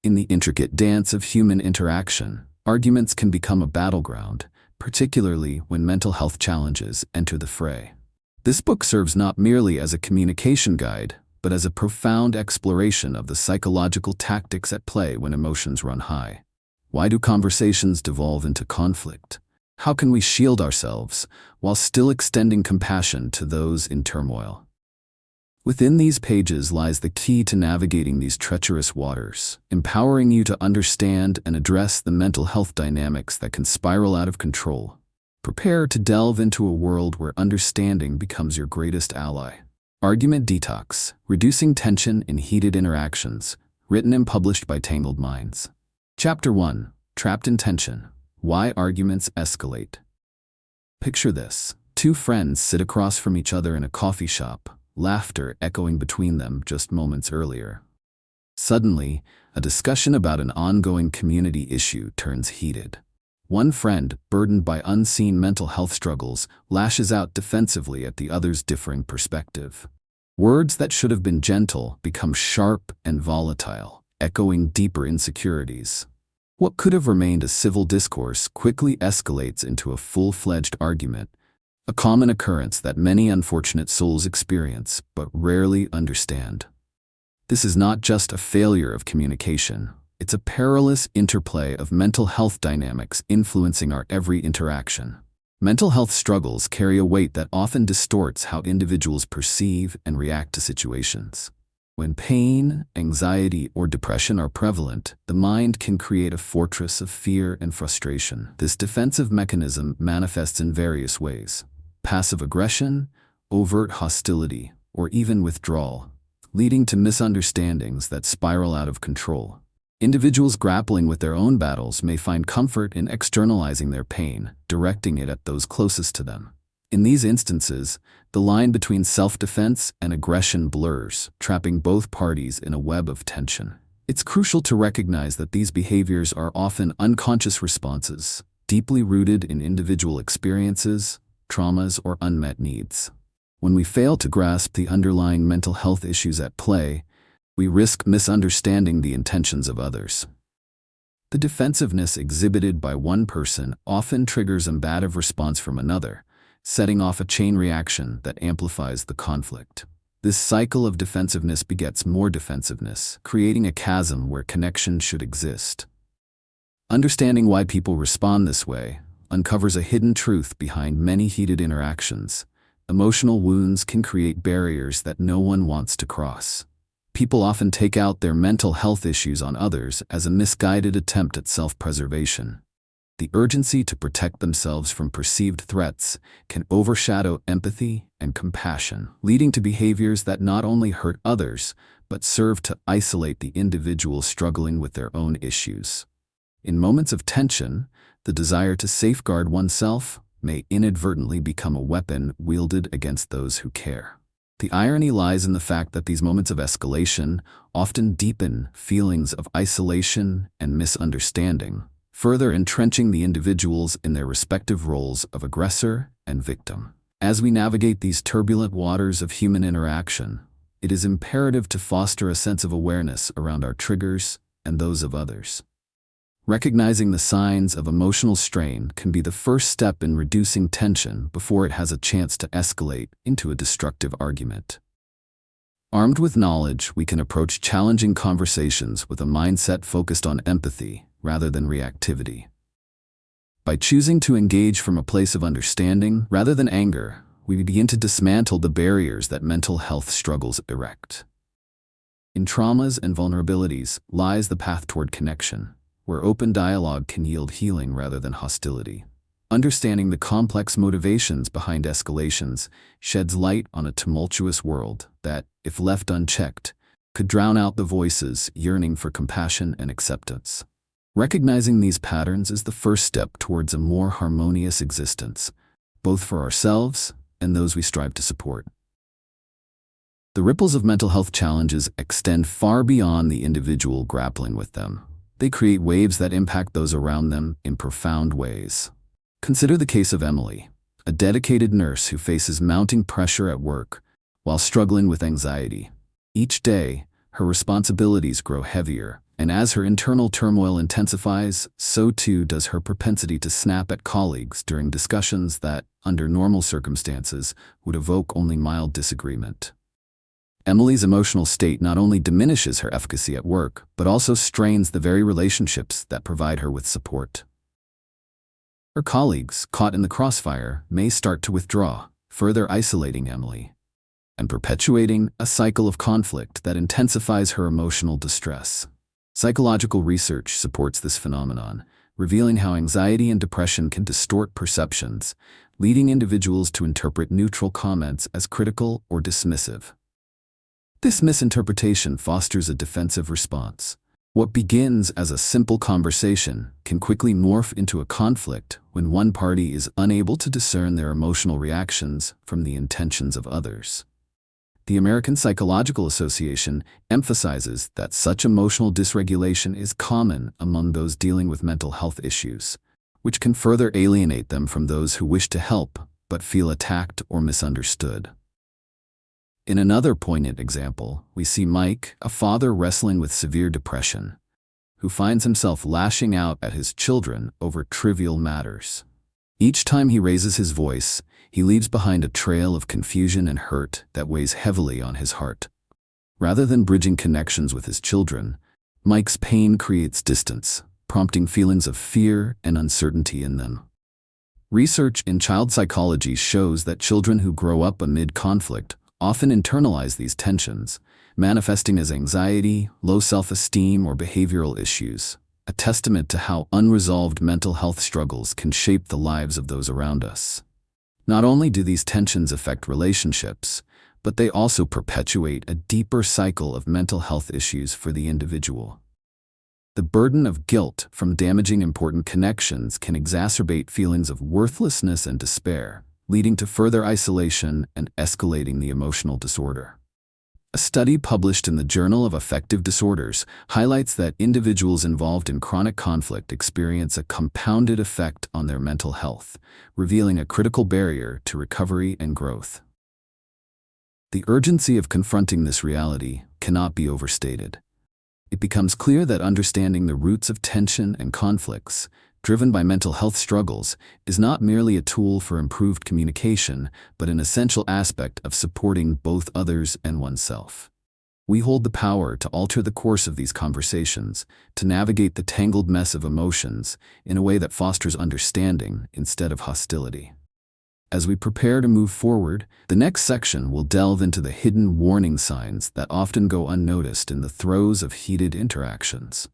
In the intricate dance of human interaction, arguments can become a battleground, particularly when mental health challenges enter the fray. This book serves not merely as a communication guide, but as a profound exploration of the psychological tactics at play when emotions run high. Why do conversations devolve into conflict? How can we shield ourselves while still extending compassion to those in turmoil? Within these pages lies the key to navigating these treacherous waters, empowering you to understand and address the mental health dynamics that can spiral out of control. Prepare to delve into a world where understanding becomes your greatest ally. Argument Detox, Reducing Tension in Heated Interactions, written and published by Tangled Minds. Chapter 1, Trapped in Tension, Why Arguments Escalate. Picture this. Two friends sit across from each other in a coffee shop, laughter echoing between them just moments earlier. Suddenly, a discussion about an ongoing community issue turns heated. One friend, burdened by unseen mental health struggles, lashes out defensively at the other's differing perspective. Words that should have been gentle become sharp and volatile, echoing deeper insecurities. What could have remained a civil discourse quickly escalates into a full-fledged argument, a common occurrence that many unfortunate souls experience but rarely understand. This is not just a failure of communication. It's a perilous interplay of mental health dynamics influencing our every interaction. Mental health struggles carry a weight that often distorts how individuals perceive and react to situations. When pain, anxiety, or depression are prevalent, the mind can create a fortress of fear and frustration. This defensive mechanism manifests in various ways: passive aggression, overt hostility, or even withdrawal, leading to misunderstandings that spiral out of control. Individuals grappling with their own battles may find comfort in externalizing their pain, directing it at those closest to them. In these instances, the line between self-defense and aggression blurs, trapping both parties in a web of tension. It's crucial to recognize that these behaviors are often unconscious responses, deeply rooted in individual experiences, traumas, or unmet needs. When we fail to grasp the underlying mental health issues at play, we risk misunderstanding the intentions of others. The defensiveness exhibited by one person often triggers a combative response from another, setting off a chain reaction that amplifies the conflict. This cycle of defensiveness begets more defensiveness, creating a chasm where connection should exist. Understanding why people respond this way uncovers a hidden truth behind many heated interactions. Emotional wounds can create barriers that no one wants to cross. People often take out their mental health issues on others as a misguided attempt at self-preservation. The urgency to protect themselves from perceived threats can overshadow empathy and compassion, leading to behaviors that not only hurt others, but serve to isolate the individual struggling with their own issues. In moments of tension, the desire to safeguard oneself may inadvertently become a weapon wielded against those who care. The irony lies in the fact that these moments of escalation often deepen feelings of isolation and misunderstanding, further entrenching the individuals in their respective roles of aggressor and victim. As we navigate these turbulent waters of human interaction, it is imperative to foster a sense of awareness around our triggers and those of others. Recognizing the signs of emotional strain can be the first step in reducing tension before it has a chance to escalate into a destructive argument. Armed with knowledge, we can approach challenging conversations with a mindset focused on empathy rather than reactivity. By choosing to engage from a place of understanding rather than anger, we begin to dismantle the barriers that mental health struggles erect. In traumas and vulnerabilities lies the path toward connection, where open dialogue can yield healing rather than hostility. Understanding the complex motivations behind escalations sheds light on a tumultuous world that, if left unchecked, could drown out the voices yearning for compassion and acceptance. Recognizing these patterns is the first step towards a more harmonious existence, both for ourselves and those we strive to support. The ripples of mental health challenges extend far beyond the individual grappling with them. They create waves that impact those around them in profound ways. Consider the case of Emily, a dedicated nurse who faces mounting pressure at work while struggling with anxiety. Each day, her responsibilities grow heavier, And as her internal turmoil intensifies, so too does her propensity to snap at colleagues during discussions that, under normal circumstances, would evoke only mild disagreement. Emily's emotional state not only diminishes her efficacy at work, but also strains the very relationships that provide her with support. Her colleagues, caught in the crossfire, may start to withdraw, further isolating Emily, and perpetuating a cycle of conflict that intensifies her emotional distress. Psychological research supports this phenomenon, revealing how anxiety and depression can distort perceptions, leading individuals to interpret neutral comments as critical or dismissive. This misinterpretation fosters a defensive response. What begins as a simple conversation can quickly morph into a conflict when one party is unable to discern their emotional reactions from the intentions of others. The American Psychological Association emphasizes that such emotional dysregulation is common among those dealing with mental health issues, which can further alienate them from those who wish to help but feel attacked or misunderstood. In another poignant example, we see Mike, a father wrestling with severe depression, who finds himself lashing out at his children over trivial matters. Each time he raises his voice, he leaves behind a trail of confusion and hurt that weighs heavily on his heart. Rather than bridging connections with his children, Mike's pain creates distance, prompting feelings of fear and uncertainty in them. Research in child psychology shows that children who grow up amid conflict often internalize these tensions, manifesting as anxiety, low self-esteem, or behavioral issues, a testament to how unresolved mental health struggles can shape the lives of those around us. Not only do these tensions affect relationships, but they also perpetuate a deeper cycle of mental health issues for the individual. The burden of guilt from damaging important connections can exacerbate feelings of worthlessness and despair, leading to further isolation and escalating the emotional disorder. A study published in the Journal of Affective Disorders highlights that individuals involved in chronic conflict experience a compounded effect on their mental health, revealing a critical barrier to recovery and growth. The urgency of confronting this reality cannot be overstated. It becomes clear that understanding the roots of tension and conflicts, driven by mental health struggles, is not merely a tool for improved communication, but an essential aspect of supporting both others and oneself. We hold the power to alter the course of these conversations, to navigate the tangled mess of emotions in a way that fosters understanding instead of hostility. As we prepare to move forward, the next section will delve into the hidden warning signs that often go unnoticed in the throes of heated interactions.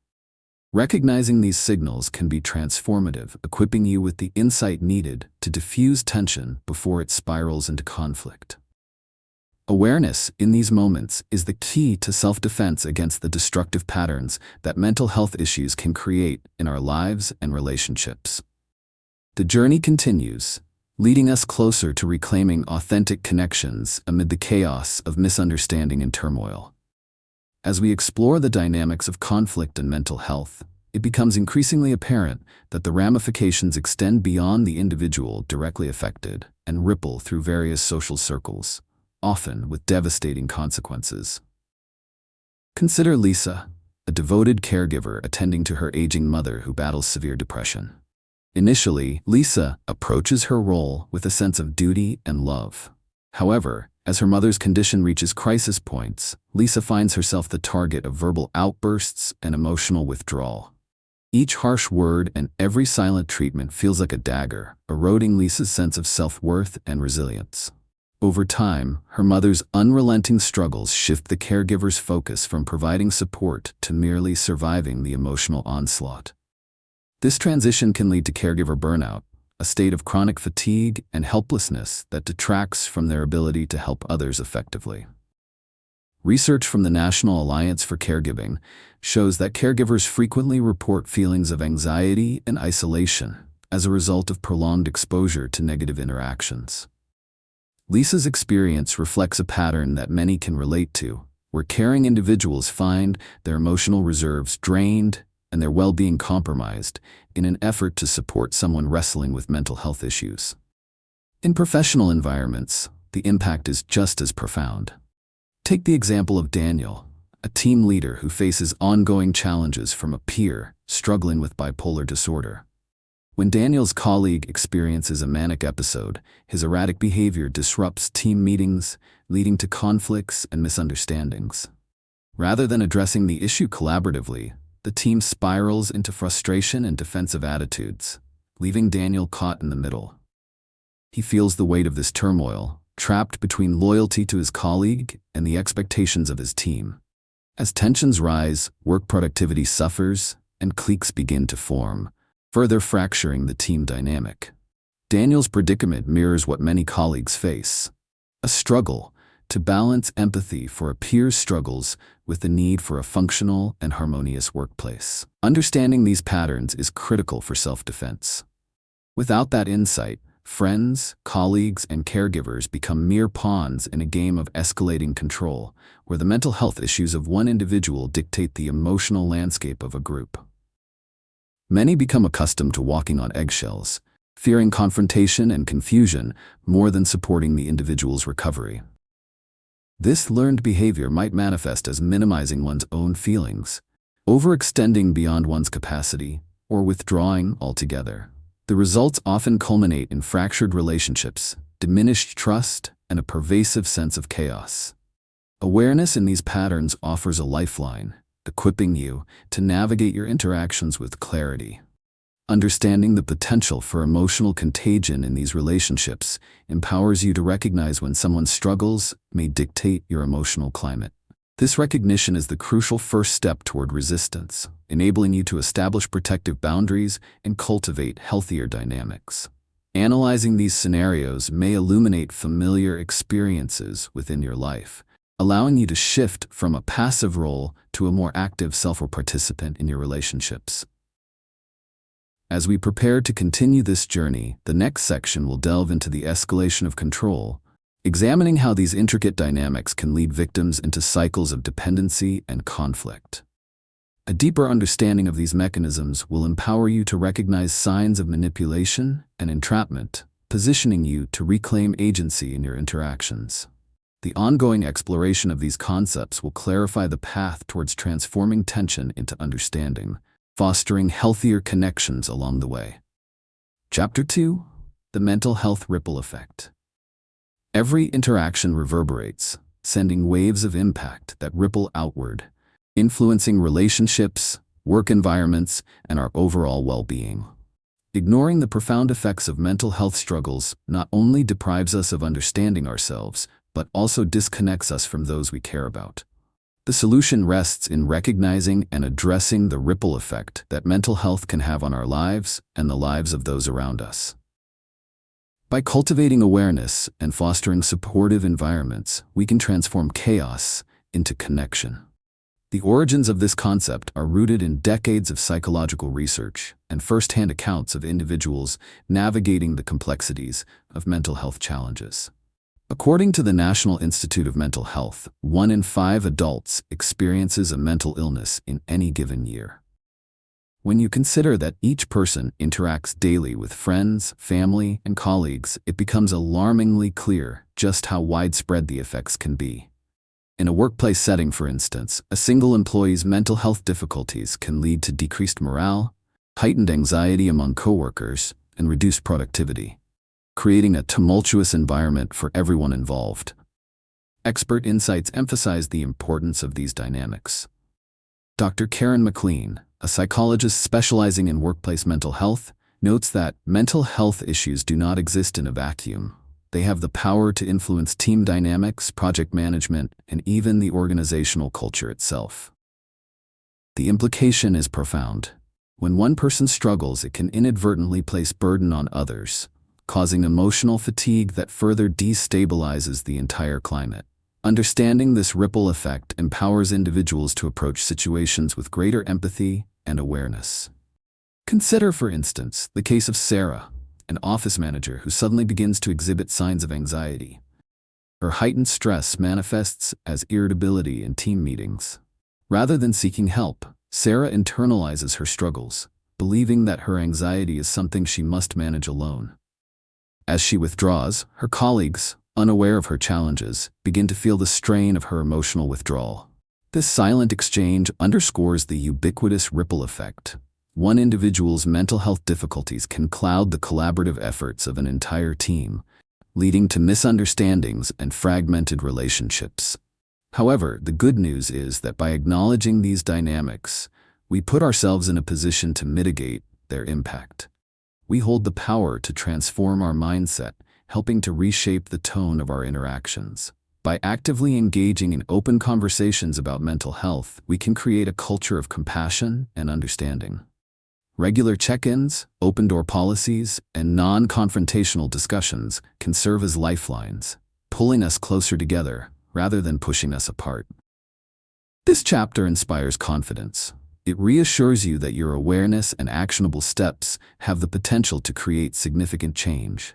Recognizing these signals can be transformative, equipping you with the insight needed to diffuse tension before it spirals into conflict. Awareness in these moments is the key to self-defense against the destructive patterns that mental health issues can create in our lives and relationships. The journey continues, leading us closer to reclaiming authentic connections amid the chaos of misunderstanding and turmoil. As we explore the dynamics of conflict and mental health, it becomes increasingly apparent that the ramifications extend beyond the individual directly affected and ripple through various social circles, often with devastating consequences. Consider Lisa, a devoted caregiver attending to her aging mother who battles severe depression. Initially, Lisa approaches her role with a sense of duty and love. However, as her mother's condition reaches crisis points, Lisa finds herself the target of verbal outbursts and emotional withdrawal. Each harsh word and every silent treatment feels like a dagger, eroding Lisa's sense of self-worth and resilience. Over time, her mother's unrelenting struggles shift the caregiver's focus from providing support to merely surviving the emotional onslaught. This transition can lead to caregiver burnout, a state of chronic fatigue and helplessness that detracts from their ability to help others effectively. Research from the National Alliance for Caregiving shows that caregivers frequently report feelings of anxiety and isolation as a result of prolonged exposure to negative interactions. Lisa's experience reflects a pattern that many can relate to, where caring individuals find their emotional reserves drained and their well-being compromised in an effort to support someone wrestling with mental health issues. In professional environments, the impact is just as profound. Take the example of Daniel, a team leader who faces ongoing challenges from a peer struggling with bipolar disorder. When Daniel's colleague experiences a manic episode, his erratic behavior disrupts team meetings, leading to conflicts and misunderstandings. Rather than addressing the issue collaboratively, the team spirals into frustration and defensive attitudes, leaving Daniel caught in the middle. He feels the weight of this turmoil, trapped between loyalty to his colleague and the expectations of his team. As tensions rise, work productivity suffers, and cliques begin to form, further fracturing the team dynamic. Daniel's predicament mirrors what many colleagues face: a struggle to balance empathy for a peer's struggles with the need for a functional and harmonious workplace. Understanding these patterns is critical for self-defense. Without that insight, friends, colleagues, and caregivers become mere pawns in a game of escalating control, where the mental health issues of one individual dictate the emotional landscape of a group. Many become accustomed to walking on eggshells, fearing confrontation and confusion more than supporting the individual's recovery. This learned behavior might manifest as minimizing one's own feelings, overextending beyond one's capacity, or withdrawing altogether. The results often culminate in fractured relationships, diminished trust, and a pervasive sense of chaos. Awareness in these patterns offers a lifeline, equipping you to navigate your interactions with clarity. Understanding the potential for emotional contagion in these relationships empowers you to recognize when someone's struggles may dictate your emotional climate. This recognition is the crucial first step toward resistance, enabling you to establish protective boundaries and cultivate healthier dynamics. Analyzing these scenarios may illuminate familiar experiences within your life, allowing you to shift from a passive role to a more active participant in your relationships. As we prepare to continue this journey, the next section will delve into the escalation of control, examining how these intricate dynamics can lead victims into cycles of dependency and conflict. A deeper understanding of these mechanisms will empower you to recognize signs of manipulation and entrapment, positioning you to reclaim agency in your interactions. The ongoing exploration of these concepts will clarify the path towards transforming tension into understanding, fostering healthier connections along the way. Chapter 2: The Mental Health Ripple Effect. Every interaction reverberates, sending waves of impact that ripple outward, influencing relationships, work environments, and our overall well-being. Ignoring the profound effects of mental health struggles not only deprives us of understanding ourselves, but also disconnects us from those we care about. The solution rests in recognizing and addressing the ripple effect that mental health can have on our lives and the lives of those around us. By cultivating awareness and fostering supportive environments, we can transform chaos into connection. The origins of this concept are rooted in decades of psychological research and first-hand accounts of individuals navigating the complexities of mental health challenges. According to the National Institute of Mental Health, 1 in 5 adults experiences a mental illness in any given year. When you consider that each person interacts daily with friends, family, and colleagues, it becomes alarmingly clear just how widespread the effects can be. In a workplace setting, for instance, a single employee's mental health difficulties can lead to decreased morale, heightened anxiety among coworkers, and reduced productivity, creating a tumultuous environment for everyone involved. Expert insights emphasize the importance of these dynamics. Dr. Karen McLean, a psychologist specializing in workplace mental health, notes that mental health issues do not exist in a vacuum. They have the power to influence team dynamics, project management, and even the organizational culture itself. The implication is profound. When one person struggles, it can inadvertently place burden on others, causing emotional fatigue that further destabilizes the entire climate. Understanding this ripple effect empowers individuals to approach situations with greater empathy and awareness. Consider, for instance, the case of Sarah, an office manager who suddenly begins to exhibit signs of anxiety. Her heightened stress manifests as irritability in team meetings. Rather than seeking help, Sarah internalizes her struggles, believing that her anxiety is something she must manage alone. As she withdraws, her colleagues, unaware of her challenges, begin to feel the strain of her emotional withdrawal. This silent exchange underscores the ubiquitous ripple effect. One individual's mental health difficulties can cloud the collaborative efforts of an entire team, leading to misunderstandings and fragmented relationships. However, the good news is that by acknowledging these dynamics, we put ourselves in a position to mitigate their impact. We hold the power to transform our mindset, helping to reshape the tone of our interactions. By actively engaging in open conversations about mental health, we can create a culture of compassion and understanding. Regular check-ins, open-door policies, and non-confrontational discussions can serve as lifelines, pulling us closer together rather than pushing us apart. This chapter inspires confidence. It reassures you that your awareness and actionable steps have the potential to create significant change.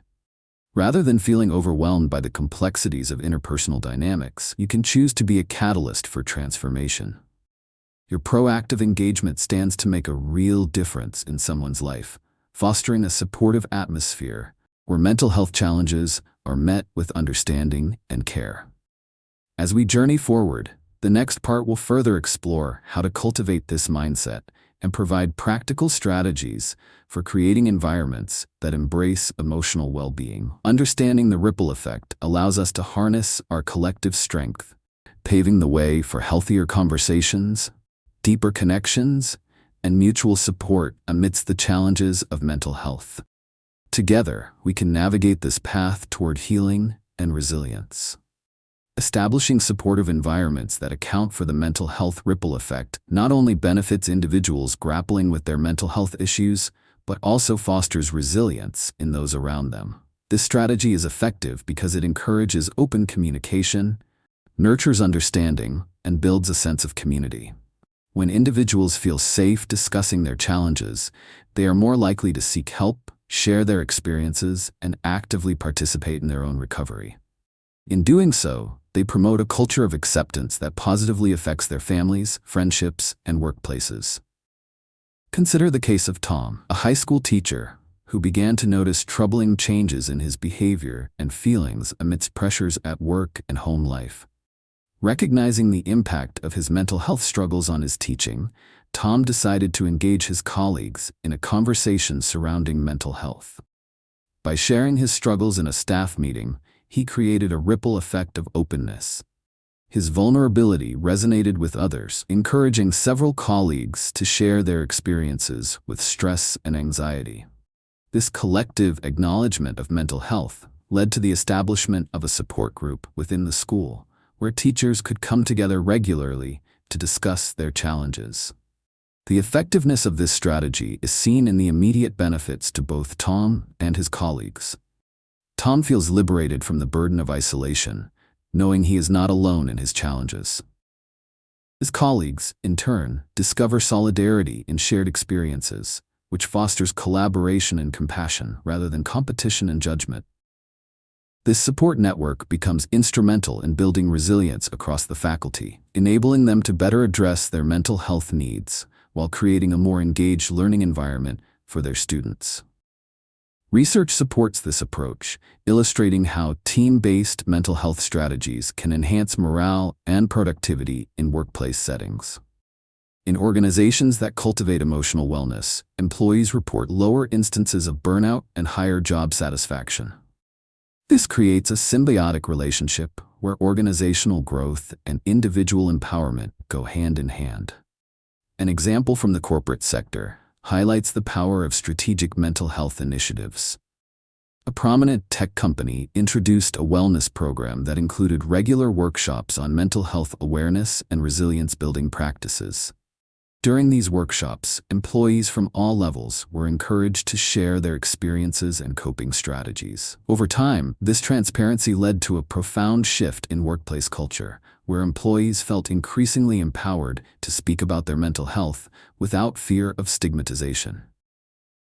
Rather than feeling overwhelmed by the complexities of interpersonal dynamics, you can choose to be a catalyst for transformation. Your proactive engagement stands to make a real difference in someone's life, fostering a supportive atmosphere where mental health challenges are met with understanding and care. As we journey forward, the next part will further explore how to cultivate this mindset and provide practical strategies for creating environments that embrace emotional well-being. Understanding the ripple effect allows us to harness our collective strength, paving the way for healthier conversations, deeper connections, and mutual support amidst the challenges of mental health. Together, we can navigate this path toward healing and resilience. Establishing supportive environments that account for the mental health ripple effect not only benefits individuals grappling with their mental health issues, but also fosters resilience in those around them. This strategy is effective because it encourages open communication, nurtures understanding, and builds a sense of community. When individuals feel safe discussing their challenges, they are more likely to seek help, share their experiences, and actively participate in their own recovery. In doing so, they promote a culture of acceptance that positively affects their families, friendships, and workplaces. Consider the case of Tom, a high school teacher who began to notice troubling changes in his behavior and feelings amidst pressures at work and home life. Recognizing the impact of his mental health struggles on his teaching, Tom decided to engage his colleagues in a conversation surrounding mental health. By sharing his struggles in a staff meeting, he created a ripple effect of openness. His vulnerability resonated with others, encouraging several colleagues to share their experiences with stress and anxiety. This collective acknowledgement of mental health led to the establishment of a support group within the school, where teachers could come together regularly to discuss their challenges. The effectiveness of this strategy is seen in the immediate benefits to both Tom and his colleagues. Tom feels liberated from the burden of isolation, knowing he is not alone in his challenges. His colleagues, in turn, discover solidarity in shared experiences, which fosters collaboration and compassion rather than competition and judgment. This support network becomes instrumental in building resilience across the faculty, enabling them to better address their mental health needs while creating a more engaged learning environment for their students. Research supports this approach, illustrating how team-based mental health strategies can enhance morale and productivity in workplace settings. In organizations that cultivate emotional wellness, employees report lower instances of burnout and higher job satisfaction. This creates a symbiotic relationship where organizational growth and individual empowerment go hand in hand. An example from the corporate sector highlights the power of strategic mental health initiatives. A prominent tech company introduced a wellness program that included regular workshops on mental health awareness and resilience-building practices. During these workshops, employees from all levels were encouraged to share their experiences and coping strategies. Over time, this transparency led to a profound shift in workplace culture, where employees felt increasingly empowered to speak about their mental health without fear of stigmatization.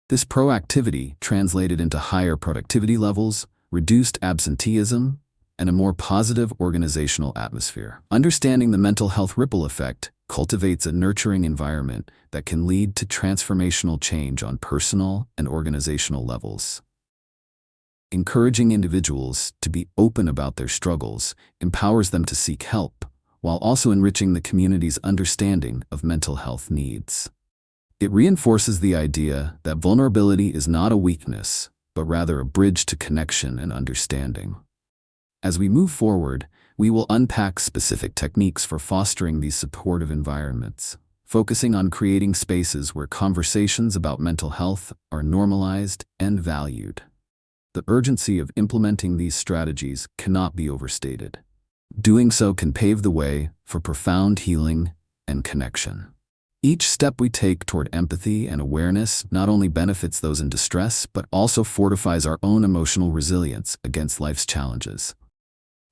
This proactivity translated into higher productivity levels, reduced absenteeism, and a more positive organizational atmosphere. Understanding the mental health ripple effect cultivates a nurturing environment that can lead to transformational change on personal and organizational levels. Encouraging individuals to be open about their struggles empowers them to seek help, while also enriching the community's understanding of mental health needs. It reinforces the idea that vulnerability is not a weakness, but rather a bridge to connection and understanding. As we move forward, we will unpack specific techniques for fostering these supportive environments, focusing on creating spaces where conversations about mental health are normalized and valued. The urgency of implementing these strategies cannot be overstated. Doing so can pave the way for profound healing and connection. Each step we take toward empathy and awareness not only benefits those in distress, but also fortifies our own emotional resilience against life's challenges.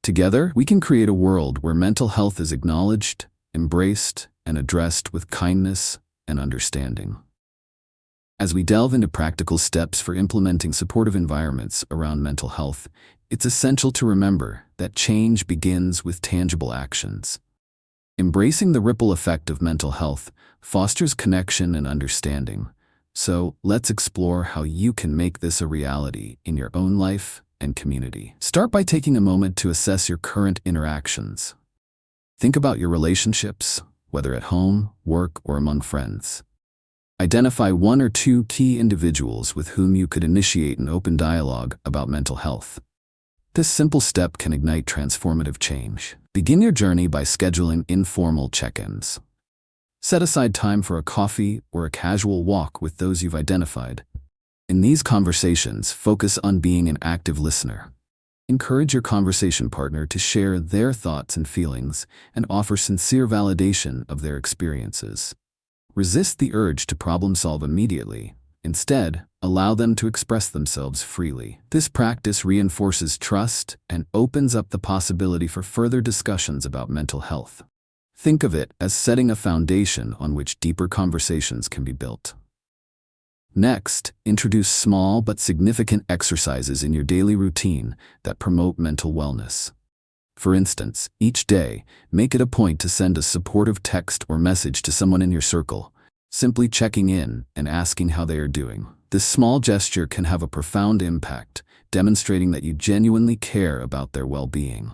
Together, we can create a world where mental health is acknowledged, embraced, and addressed with kindness and understanding. As we delve into practical steps for implementing supportive environments around mental health, it's essential to remember that change begins with tangible actions. Embracing the ripple effect of mental health fosters connection and understanding. So, let's explore how you can make this a reality in your own life and community. Start by taking a moment to assess your current interactions. Think about your relationships, whether at home, work, or among friends. Identify one or two key individuals with whom you could initiate an open dialogue about mental health. This simple step can ignite transformative change. Begin your journey by scheduling informal check-ins. Set aside time for a coffee or a casual walk with those you've identified. In these conversations, focus on being an active listener. Encourage your conversation partner to share their thoughts and feelings and offer sincere validation of their experiences. Resist the urge to problem-solve immediately. Instead, allow them to express themselves freely. This practice reinforces trust and opens up the possibility for further discussions about mental health. Think of it as setting a foundation on which deeper conversations can be built. Next, introduce small but significant exercises in your daily routine that promote mental wellness. For instance, each day, make it a point to send a supportive text or message to someone in your circle, simply checking in and asking how they are doing. This small gesture can have a profound impact, demonstrating that you genuinely care about their well-being.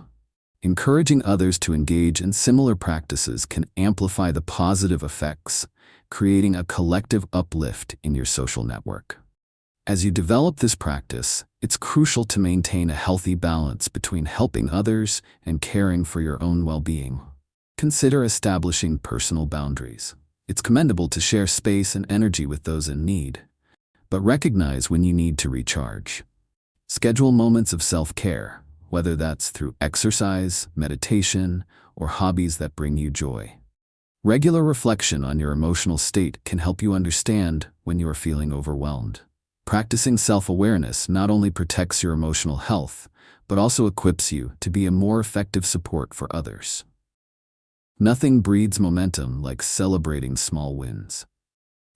Encouraging others to engage in similar practices can amplify the positive effects, creating a collective uplift in your social network. As you develop this practice, it's crucial to maintain a healthy balance between helping others and caring for your own well-being. Consider establishing personal boundaries. It's commendable to share space and energy with those in need, but recognize when you need to recharge. Schedule moments of self-care, whether that's through exercise, meditation, or hobbies that bring you joy. Regular reflection on your emotional state can help you understand when you are feeling overwhelmed. Practicing self-awareness not only protects your emotional health, but also equips you to be a more effective support for others. Nothing breeds momentum like celebrating small wins.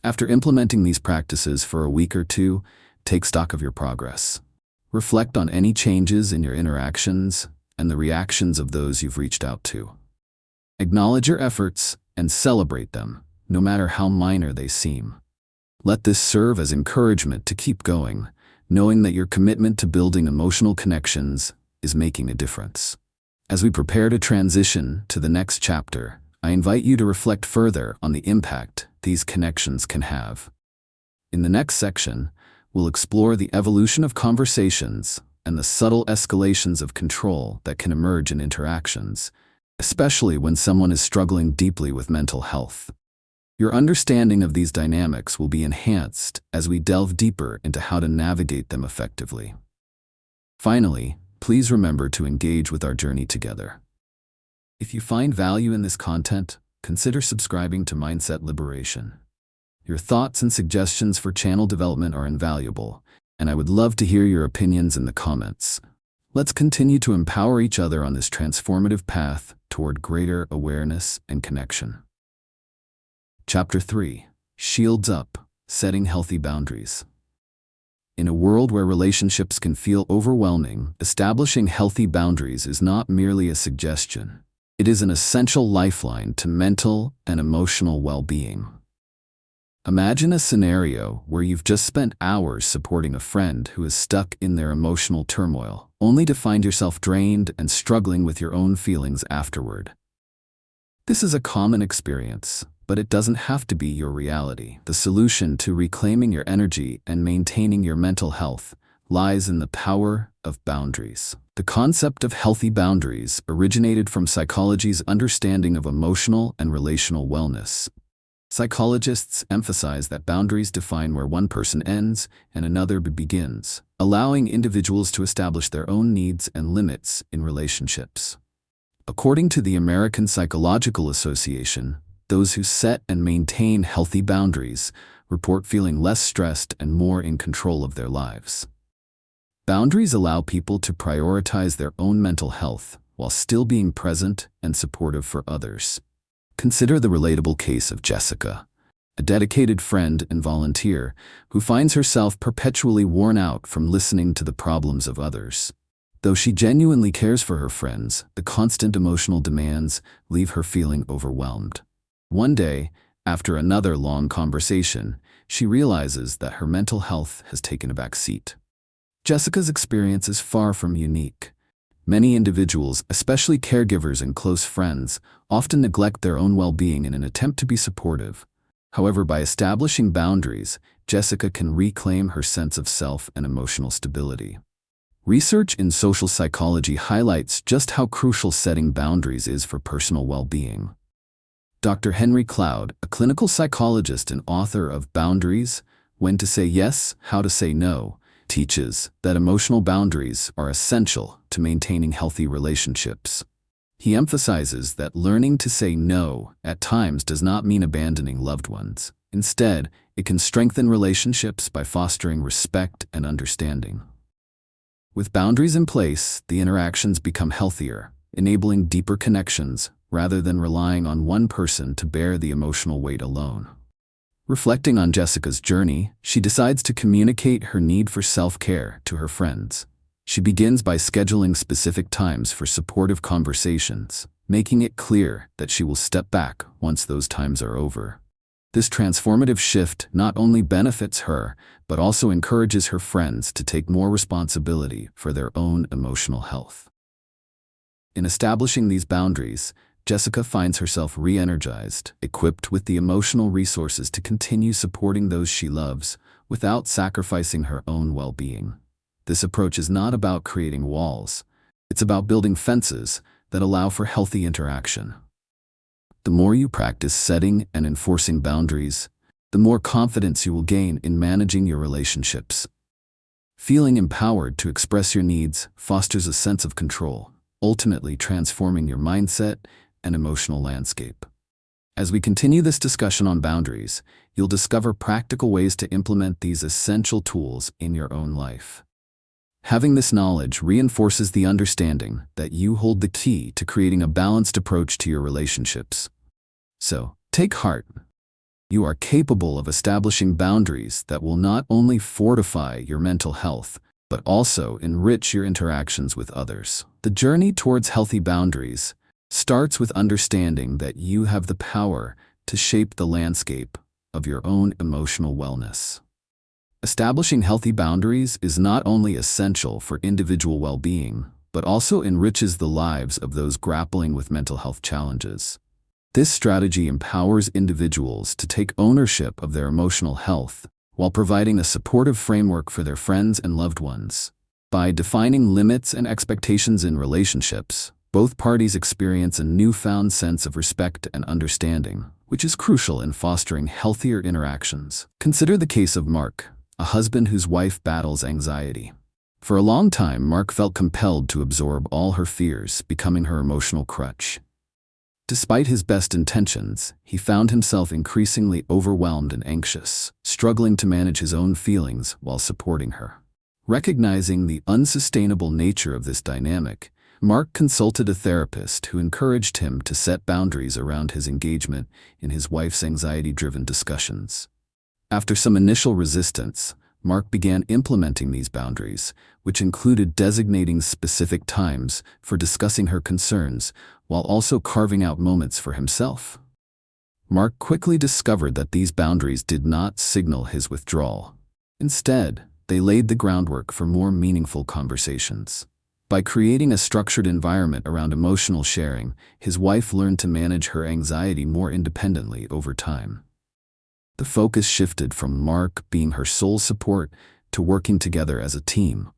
After implementing these practices for a week or two, take stock of your progress. Reflect on any changes in your interactions and the reactions of those you've reached out to. Acknowledge your efforts and celebrate them, no matter how minor they seem. Let this serve as encouragement to keep going, knowing that your commitment to building emotional connections is making a difference. As we prepare to transition to the next chapter, I invite you to reflect further on the impact these connections can have. In the next section, we'll explore the evolution of conversations and the subtle escalations of control that can emerge in interactions, especially when someone is struggling deeply with mental health. Your understanding of these dynamics will be enhanced as we delve deeper into how to navigate them effectively. Finally, please remember to engage with our journey together. If you find value in this content, consider subscribing to Mindset Liberation. Your thoughts and suggestions for channel development are invaluable, and I would love to hear your opinions in the comments. Let's continue to empower each other on this transformative path toward greater awareness and connection. Chapter 3: Shields Up, Setting Healthy Boundaries. In a world where relationships can feel overwhelming, establishing healthy boundaries is not merely a suggestion. It is an essential lifeline to mental and emotional well-being. Imagine a scenario where you've just spent hours supporting a friend who is stuck in their emotional turmoil, only to find yourself drained and struggling with your own feelings afterward. This is a common experience, but it doesn't have to be your reality. The solution to reclaiming your energy and maintaining your mental health lies in the power of boundaries. The concept of healthy boundaries originated from psychology's understanding of emotional and relational wellness. Psychologists emphasize that boundaries define where one person ends and another begins, allowing individuals to establish their own needs and limits in relationships. According to the American Psychological Association, those who set and maintain healthy boundaries report feeling less stressed and more in control of their lives. Boundaries allow people to prioritize their own mental health while still being present and supportive for others. Consider the relatable case of Jessica, a dedicated friend and volunteer who finds herself perpetually worn out from listening to the problems of others. Though she genuinely cares for her friends, the constant emotional demands leave her feeling overwhelmed. One day, after another long conversation, she realizes that her mental health has taken a back seat. Jessica's experience is far from unique. Many individuals, especially caregivers and close friends, often neglect their own well-being in an attempt to be supportive. However, by establishing boundaries, Jessica can reclaim her sense of self and emotional stability. Research in social psychology highlights just how crucial setting boundaries is for personal well-being. Dr. Henry Cloud, a clinical psychologist and author of Boundaries, When to Say Yes, How to Say No, teaches that emotional boundaries are essential to maintaining healthy relationships. He emphasizes that learning to say no at times does not mean abandoning loved ones. Instead, it can strengthen relationships by fostering respect and understanding. With boundaries in place, the interactions become healthier, enabling deeper connections rather than relying on one person to bear the emotional weight alone. Reflecting on Jessica's journey, she decides to communicate her need for self-care to her friends. She begins by scheduling specific times for supportive conversations, making it clear that she will step back once those times are over. This transformative shift not only benefits her, but also encourages her friends to take more responsibility for their own emotional health. In establishing these boundaries, Jessica finds herself re-energized, equipped with the emotional resources to continue supporting those she loves without sacrificing her own well-being. This approach is not about creating walls. It's about building fences that allow for healthy interaction. The more you practice setting and enforcing boundaries, the more confidence you will gain in managing your relationships. Feeling empowered to express your needs fosters a sense of control, ultimately transforming your mindset and emotional landscape. As we continue this discussion on boundaries, you'll discover practical ways to implement these essential tools in your own life. Having this knowledge reinforces the understanding that you hold the key to creating a balanced approach to your relationships. So, take heart. You are capable of establishing boundaries that will not only fortify your mental health, but also enrich your interactions with others. The journey towards healthy boundaries starts with understanding that you have the power to shape the landscape of your own emotional wellness. Establishing healthy boundaries is not only essential for individual well-being, but also enriches the lives of those grappling with mental health challenges. This strategy empowers individuals to take ownership of their emotional health while providing a supportive framework for their friends and loved ones. By defining limits and expectations in relationships, both parties experience a newfound sense of respect and understanding, which is crucial in fostering healthier interactions. Consider the case of Mark, a husband whose wife battles anxiety. For a long time, Mark felt compelled to absorb all her fears, becoming her emotional crutch. Despite his best intentions, he found himself increasingly overwhelmed and anxious, struggling to manage his own feelings while supporting her. Recognizing the unsustainable nature of this dynamic, Mark consulted a therapist who encouraged him to set boundaries around his engagement in his wife's anxiety-driven discussions. After some initial resistance, Mark began implementing these boundaries, which included designating specific times for discussing her concerns while also carving out moments for himself. Mark quickly discovered that these boundaries did not signal his withdrawal. Instead, they laid the groundwork for more meaningful conversations. By creating a structured environment around emotional sharing, his wife learned to manage her anxiety more independently over time. The focus shifted from Mark being her sole support to working together as a team,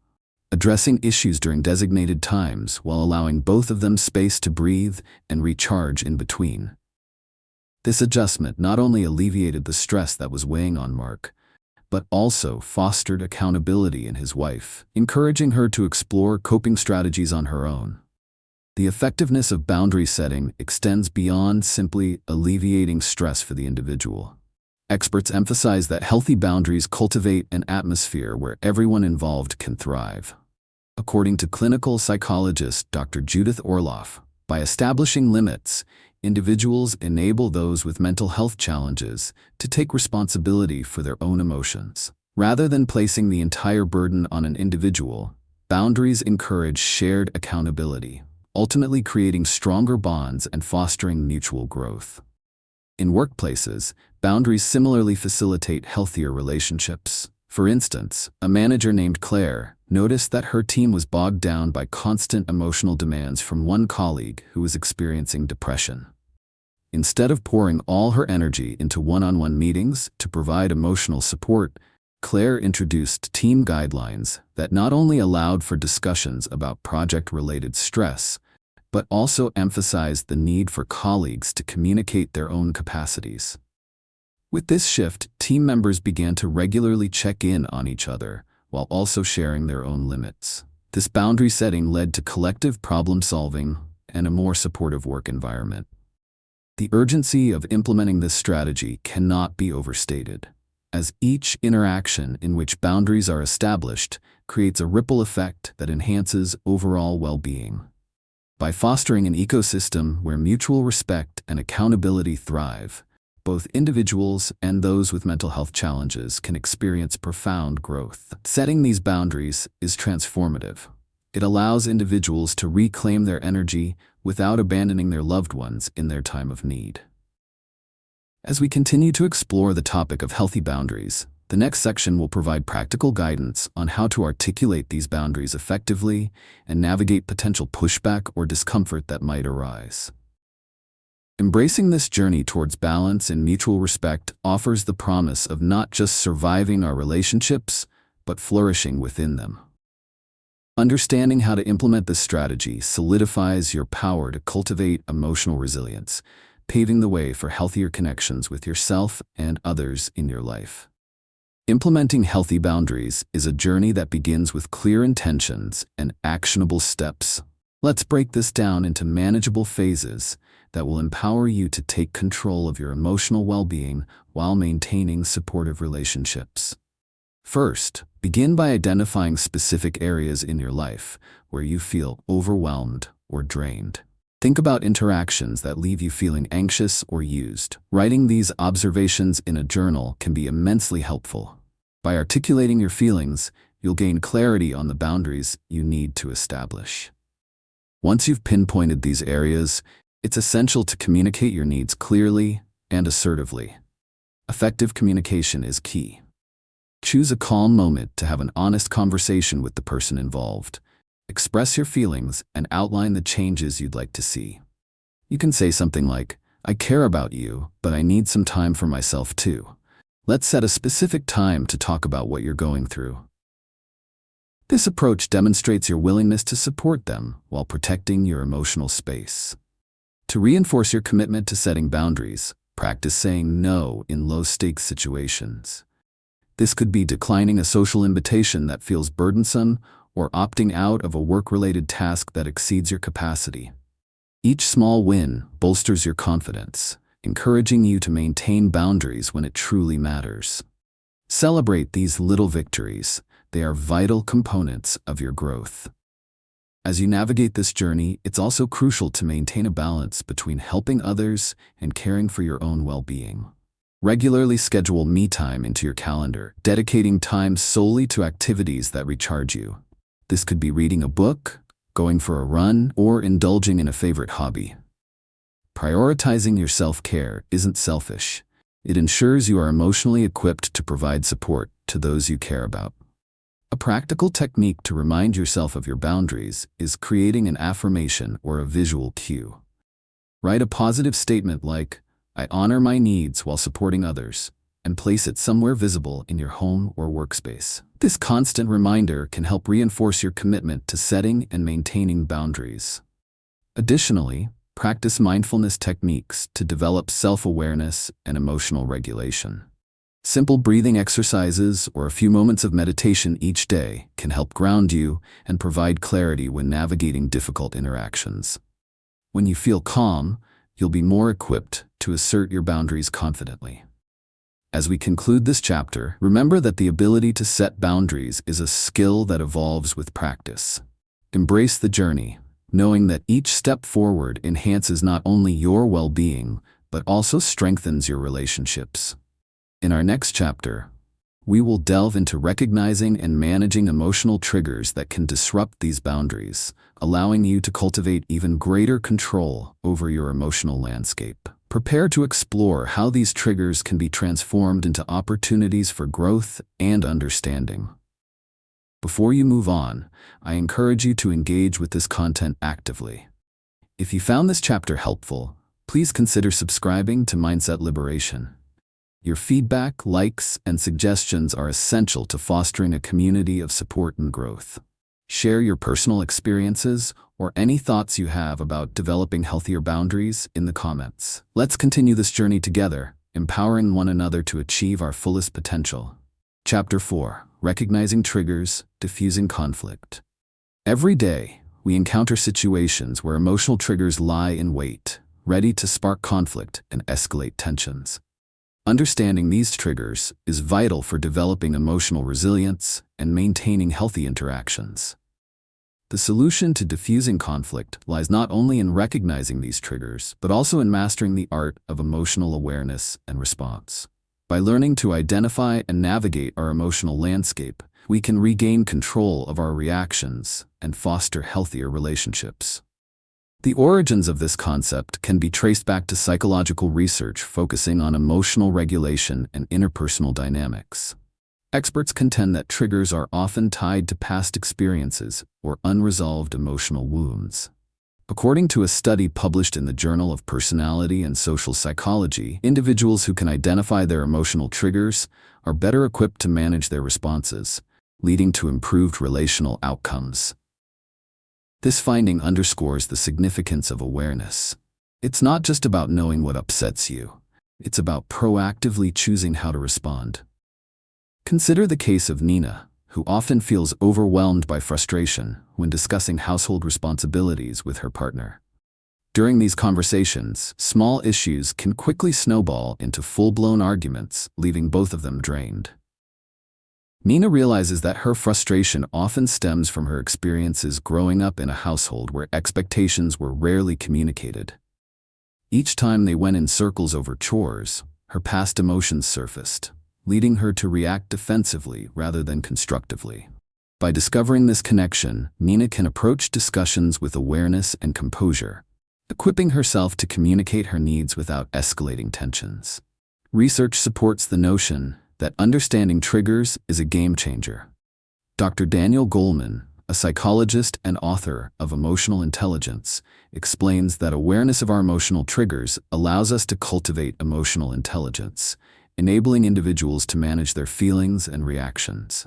addressing issues during designated times while allowing both of them space to breathe and recharge in between. This adjustment not only alleviated the stress that was weighing on Mark, but also fostered accountability in his wife, encouraging her to explore coping strategies on her own. The effectiveness of boundary setting extends beyond simply alleviating stress for the individual. Experts emphasize that healthy boundaries cultivate an atmosphere where everyone involved can thrive. According to clinical psychologist Dr. Judith Orloff, by establishing limits, individuals enable those with mental health challenges to take responsibility for their own emotions. Rather than placing the entire burden on an individual, boundaries encourage shared accountability, ultimately creating stronger bonds and fostering mutual growth. In workplaces, boundaries similarly facilitate healthier relationships. For instance, a manager named Claire noticed that her team was bogged down by constant emotional demands from one colleague who was experiencing depression. Instead of pouring all her energy into one-on-one meetings to provide emotional support, Claire introduced team guidelines that not only allowed for discussions about project-related stress, but also emphasized the need for colleagues to communicate their own capacities. With this shift, team members began to regularly check in on each other while also sharing their own limits. This boundary setting led to collective problem-solving and a more supportive work environment. The urgency of implementing this strategy cannot be overstated, as each interaction in which boundaries are established creates a ripple effect that enhances overall well-being. By fostering an ecosystem where mutual respect and accountability thrive, both individuals and those with mental health challenges can experience profound growth. Setting these boundaries is transformative. It allows individuals to reclaim their energy without abandoning their loved ones in their time of need. As we continue to explore the topic of healthy boundaries, the next section will provide practical guidance on how to articulate these boundaries effectively and navigate potential pushback or discomfort that might arise. Embracing this journey towards balance and mutual respect offers the promise of not just surviving our relationships, but flourishing within them. Understanding how to implement this strategy solidifies your power to cultivate emotional resilience, paving the way for healthier connections with yourself and others in your life. Implementing healthy boundaries is a journey that begins with clear intentions and actionable steps. Let's break this down into manageable phases that will empower you to take control of your emotional well-being while maintaining supportive relationships. First, begin by identifying specific areas in your life where you feel overwhelmed or drained. Think about interactions that leave you feeling anxious or used. Writing these observations in a journal can be immensely helpful. By articulating your feelings, you'll gain clarity on the boundaries you need to establish. Once you've pinpointed these areas, it's essential to communicate your needs clearly and assertively. Effective communication is key. Choose a calm moment to have an honest conversation with the person involved. Express your feelings and outline the changes you'd like to see. You can say something like, "I care about you, but I need some time for myself too. Let's set a specific time to talk about what you're going through." This approach demonstrates your willingness to support them while protecting your emotional space. To reinforce your commitment to setting boundaries, practice saying no in low-stakes situations. This could be declining a social invitation that feels burdensome or opting out of a work-related task that exceeds your capacity. Each small win bolsters your confidence, encouraging you to maintain boundaries when it truly matters. Celebrate these little victories. They are vital components of your growth. As you navigate this journey, it's also crucial to maintain a balance between helping others and caring for your own well-being. Regularly schedule me time into your calendar, dedicating time solely to activities that recharge you. This could be reading a book, going for a run, or indulging in a favorite hobby. Prioritizing your self-care isn't selfish. It ensures you are emotionally equipped to provide support to those you care about. A practical technique to remind yourself of your boundaries is creating an affirmation or a visual cue. Write a positive statement like, "I honor my needs while supporting others," and place it somewhere visible in your home or workspace. This constant reminder can help reinforce your commitment to setting and maintaining boundaries. Additionally, practice mindfulness techniques to develop self-awareness and emotional regulation. Simple breathing exercises or a few moments of meditation each day can help ground you and provide clarity when navigating difficult interactions. When you feel calm, you'll be more equipped to assert your boundaries confidently. As we conclude this chapter, remember that the ability to set boundaries is a skill that evolves with practice. Embrace the journey, knowing that each step forward enhances not only your well-being, but also strengthens your relationships. In our next chapter, we will delve into recognizing and managing emotional triggers that can disrupt these boundaries, allowing you to cultivate even greater control over your emotional landscape. Prepare to explore how these triggers can be transformed into opportunities for growth and understanding. Before you move on, I encourage you to engage with this content actively. If you found this chapter helpful, please consider subscribing to Mindset Liberation. Your feedback, likes, and suggestions are essential to fostering a community of support and growth. Share your personal experiences or any thoughts you have about developing healthier boundaries in the comments. Let's continue this journey together, empowering one another to achieve our fullest potential. Chapter 4: Recognizing Triggers, Diffusing Conflict. Every day, we encounter situations where emotional triggers lie in wait, ready to spark conflict and escalate tensions. Understanding these triggers is vital for developing emotional resilience and maintaining healthy interactions. The solution to diffusing conflict lies not only in recognizing these triggers, but also in mastering the art of emotional awareness and response. By learning to identify and navigate our emotional landscape, we can regain control of our reactions and foster healthier relationships. The origins of this concept can be traced back to psychological research focusing on emotional regulation and interpersonal dynamics. Experts contend that triggers are often tied to past experiences or unresolved emotional wounds. According to a study published in the Journal of Personality and Social Psychology, individuals who can identify their emotional triggers are better equipped to manage their responses, leading to improved relational outcomes. This finding underscores the significance of awareness. It's not just about knowing what upsets you. It's about proactively choosing how to respond. Consider the case of Nina, who often feels overwhelmed by frustration when discussing household responsibilities with her partner. During these conversations, small issues can quickly snowball into full-blown arguments, leaving both of them drained. Nina realizes that her frustration often stems from her experiences growing up in a household where expectations were rarely communicated. Each time they went in circles over chores, her past emotions surfaced, leading her to react defensively rather than constructively. By discovering this connection, Nina can approach discussions with awareness and composure, equipping herself to communicate her needs without escalating tensions. Research supports the notion that understanding triggers is a game changer. Dr. Daniel Goleman, a psychologist and author of Emotional Intelligence, explains that awareness of our emotional triggers allows us to cultivate emotional intelligence, enabling individuals to manage their feelings and reactions.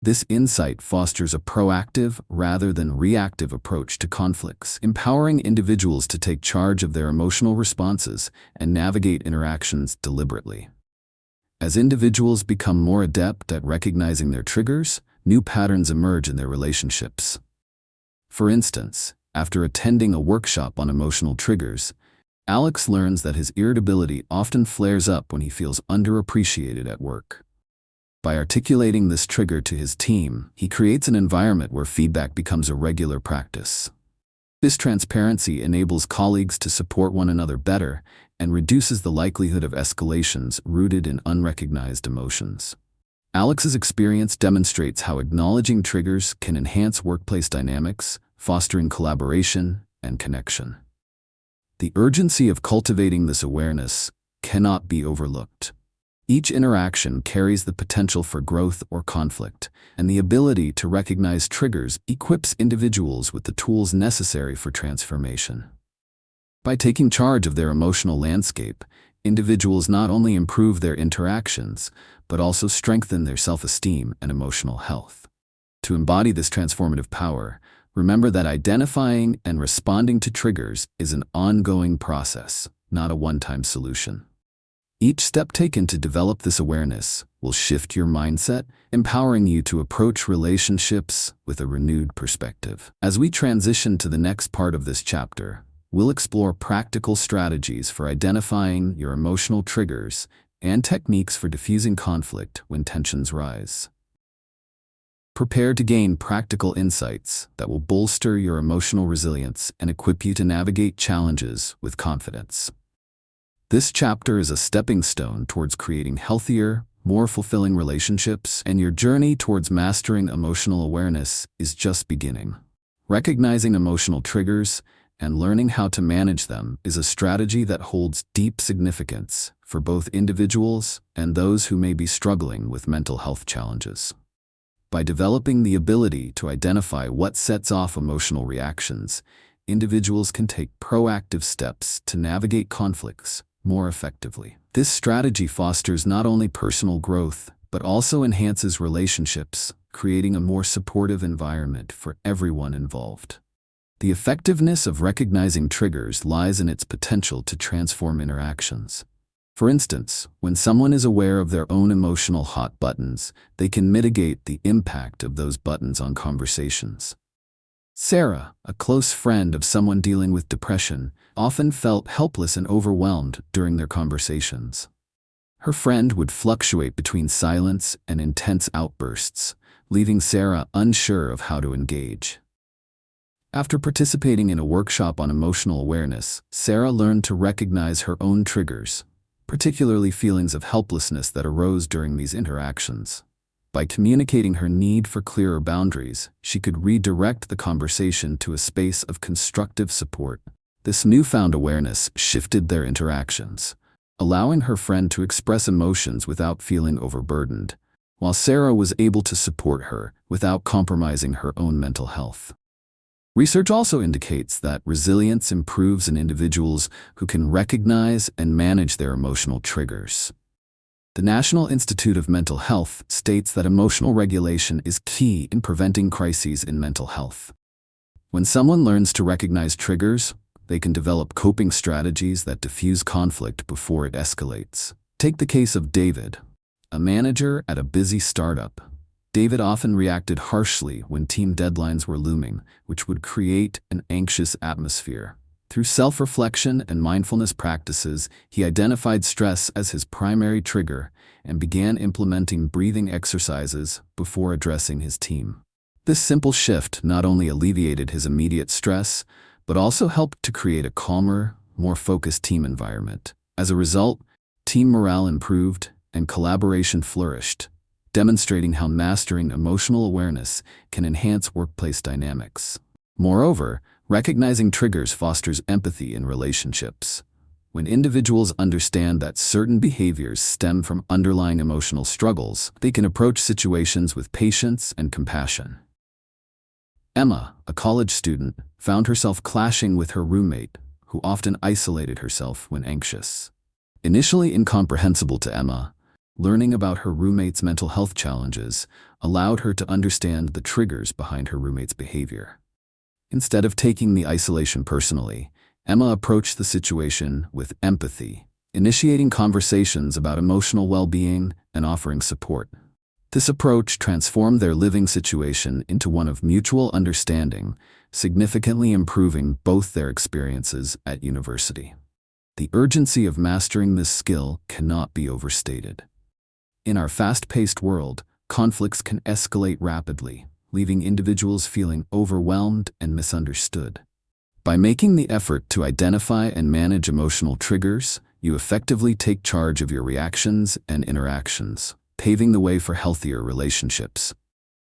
This insight fosters a proactive rather than reactive approach to conflicts, empowering individuals to take charge of their emotional responses and navigate interactions deliberately. As individuals become more adept at recognizing their triggers, new patterns emerge in their relationships. For instance, after attending a workshop on emotional triggers, Alex learns that his irritability often flares up when he feels underappreciated at work. By articulating this trigger to his team, he creates an environment where feedback becomes a regular practice. This transparency enables colleagues to support one another better and reduces the likelihood of escalations rooted in unrecognized emotions. Alex's experience demonstrates how acknowledging triggers can enhance workplace dynamics, fostering collaboration and connection. The urgency of cultivating this awareness cannot be overlooked. Each interaction carries the potential for growth or conflict, and the ability to recognize triggers equips individuals with the tools necessary for transformation. By taking charge of their emotional landscape, individuals not only improve their interactions, but also strengthen their self-esteem and emotional health. To embody this transformative power, remember that identifying and responding to triggers is an ongoing process, not a one-time solution. Each step taken to develop this awareness will shift your mindset, empowering you to approach relationships with a renewed perspective. As we transition to the next part of this chapter, we'll explore practical strategies for identifying your emotional triggers and techniques for diffusing conflict when tensions rise. Prepare to gain practical insights that will bolster your emotional resilience and equip you to navigate challenges with confidence. This chapter is a stepping stone towards creating healthier, more fulfilling relationships, and your journey towards mastering emotional awareness is just beginning. Recognizing emotional triggers and learning how to manage them is a strategy that holds deep significance for both individuals and those who may be struggling with mental health challenges. By developing the ability to identify what sets off emotional reactions, individuals can take proactive steps to navigate conflicts more effectively. This strategy fosters not only personal growth, but also enhances relationships, creating a more supportive environment for everyone involved. The effectiveness of recognizing triggers lies in its potential to transform interactions. For instance, when someone is aware of their own emotional hot buttons, they can mitigate the impact of those buttons on conversations. Sarah, a close friend of someone dealing with depression, often felt helpless and overwhelmed during their conversations. Her friend would fluctuate between silence and intense outbursts, leaving Sarah unsure of how to engage. After participating in a workshop on emotional awareness, Sarah learned to recognize her own triggers, particularly feelings of helplessness that arose during these interactions. By communicating her need for clearer boundaries, she could redirect the conversation to a space of constructive support. This newfound awareness shifted their interactions, allowing her friend to express emotions without feeling overburdened, while Sarah was able to support her without compromising her own mental health. Research also indicates that resilience improves in individuals who can recognize and manage their emotional triggers. The National Institute of Mental Health states that emotional regulation is key in preventing crises in mental health. When someone learns to recognize triggers, they can develop coping strategies that diffuse conflict before it escalates. Take the case of David, a manager at a busy startup. David often reacted harshly when team deadlines were looming, which would create an anxious atmosphere. Through self-reflection and mindfulness practices, he identified stress as his primary trigger and began implementing breathing exercises before addressing his team. This simple shift not only alleviated his immediate stress, but also helped to create a calmer, more focused team environment. As a result, team morale improved and collaboration flourished, demonstrating how mastering emotional awareness can enhance workplace dynamics. Moreover, recognizing triggers fosters empathy in relationships. When individuals understand that certain behaviors stem from underlying emotional struggles, they can approach situations with patience and compassion. Emma, a college student, found herself clashing with her roommate, who often isolated herself when anxious. Initially incomprehensible to Emma, learning about her roommate's mental health challenges allowed her to understand the triggers behind her roommate's behavior. Instead of taking the isolation personally, Emma approached the situation with empathy, initiating conversations about emotional well-being and offering support. This approach transformed their living situation into one of mutual understanding, significantly improving both their experiences at university. The urgency of mastering this skill cannot be overstated. In our fast-paced world, conflicts can escalate rapidly, leaving individuals feeling overwhelmed and misunderstood. By making the effort to identify and manage emotional triggers, you effectively take charge of your reactions and interactions, paving the way for healthier relationships.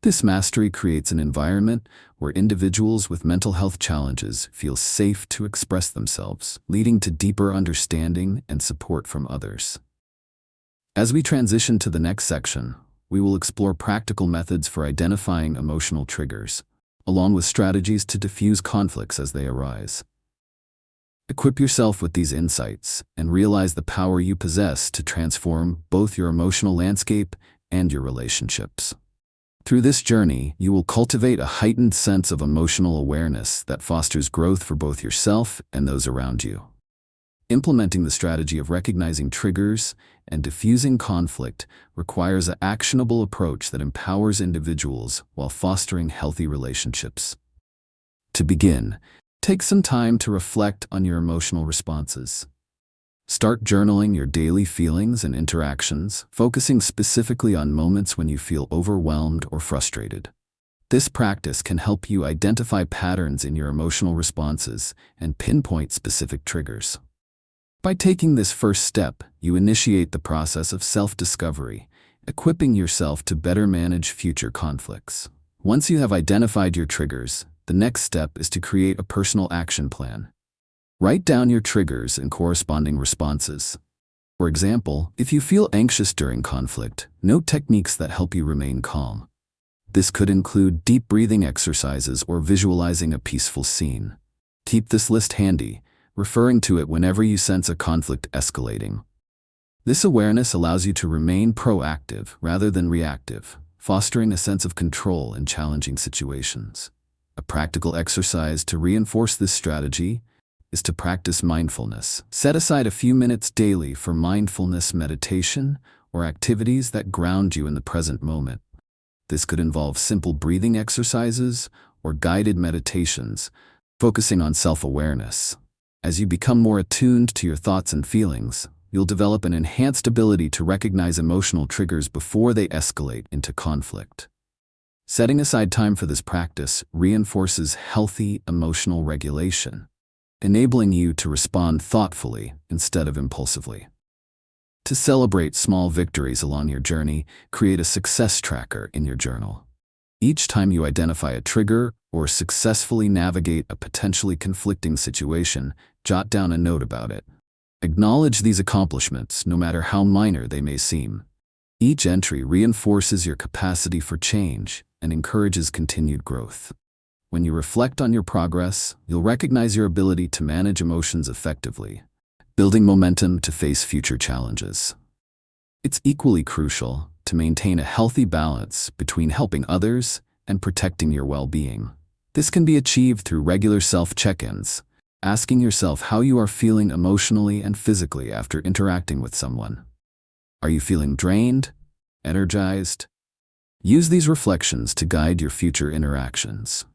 This mastery creates an environment where individuals with mental health challenges feel safe to express themselves, leading to deeper understanding and support from others. As we transition to the next section, we will explore practical methods for identifying emotional triggers, along with strategies to diffuse conflicts as they arise. Equip yourself with these insights and realize the power you possess to transform both your emotional landscape and your relationships. Through this journey, you will cultivate a heightened sense of emotional awareness that fosters growth for both yourself and those around you. Implementing the strategy of recognizing triggers and diffusing conflict requires an actionable approach that empowers individuals while fostering healthy relationships. To begin, take some time to reflect on your emotional responses. Start journaling your daily feelings and interactions, focusing specifically on moments when you feel overwhelmed or frustrated. This practice can help you identify patterns in your emotional responses and pinpoint specific triggers. By taking this first step, you initiate the process of self-discovery, equipping yourself to better manage future conflicts. Once you have identified your triggers, the next step is to create a personal action plan. Write down your triggers and corresponding responses. For example, if you feel anxious during conflict, note techniques that help you remain calm. This could include deep breathing exercises or visualizing a peaceful scene. Keep this list handy, referring to it whenever you sense a conflict escalating. This awareness allows you to remain proactive rather than reactive, fostering a sense of control in challenging situations. A practical exercise to reinforce this strategy is to practice mindfulness. Set aside a few minutes daily for mindfulness meditation or activities that ground you in the present moment. This could involve simple breathing exercises or guided meditations, focusing on self-awareness. As you become more attuned to your thoughts and feelings, you'll develop an enhanced ability to recognize emotional triggers before they escalate into conflict. Setting aside time for this practice reinforces healthy emotional regulation, enabling you to respond thoughtfully instead of impulsively. To celebrate small victories along your journey, create a success tracker in your journal. Each time you identify a trigger or successfully navigate a potentially conflicting situation, jot down a note about it. Acknowledge these accomplishments, no matter how minor they may seem. Each entry reinforces your capacity for change and encourages continued growth. When you reflect on your progress, you'll recognize your ability to manage emotions effectively, building momentum to face future challenges. It's equally crucial to maintain a healthy balance between helping others and protecting your well-being. This can be achieved through regular self-check-ins, asking yourself how you are feeling emotionally and physically after interacting with someone. Are you feeling drained? Energized? Use these reflections to guide your future interactions.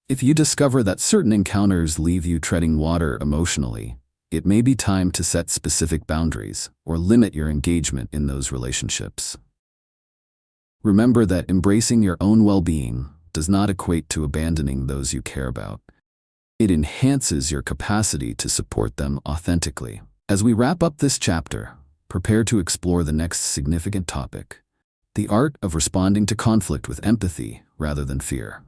If you discover that certain encounters leave you treading water emotionally, it may be time to set specific boundaries or limit your engagement in those relationships. Remember that embracing your own well-being does not equate to abandoning those you care about. It enhances your capacity to support them authentically. As we wrap up this chapter, prepare to explore the next significant topic: the art of responding to conflict with empathy rather than fear.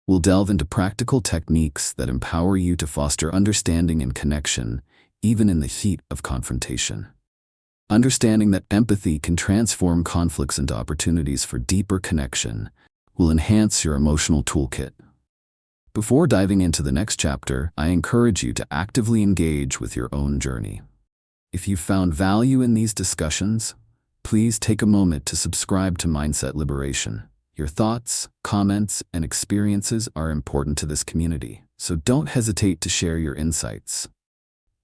We'll delve into practical techniques that empower you to foster understanding and connection, even in the heat of confrontation. Understanding that empathy can transform conflicts into opportunities for deeper connection will enhance your emotional toolkit. Before diving into the next chapter, I encourage you to actively engage with your own journey. If you found value in these discussions, please take a moment to subscribe to Mindset Liberation. Your thoughts, comments, and experiences are important to this community, so don't hesitate to share your insights.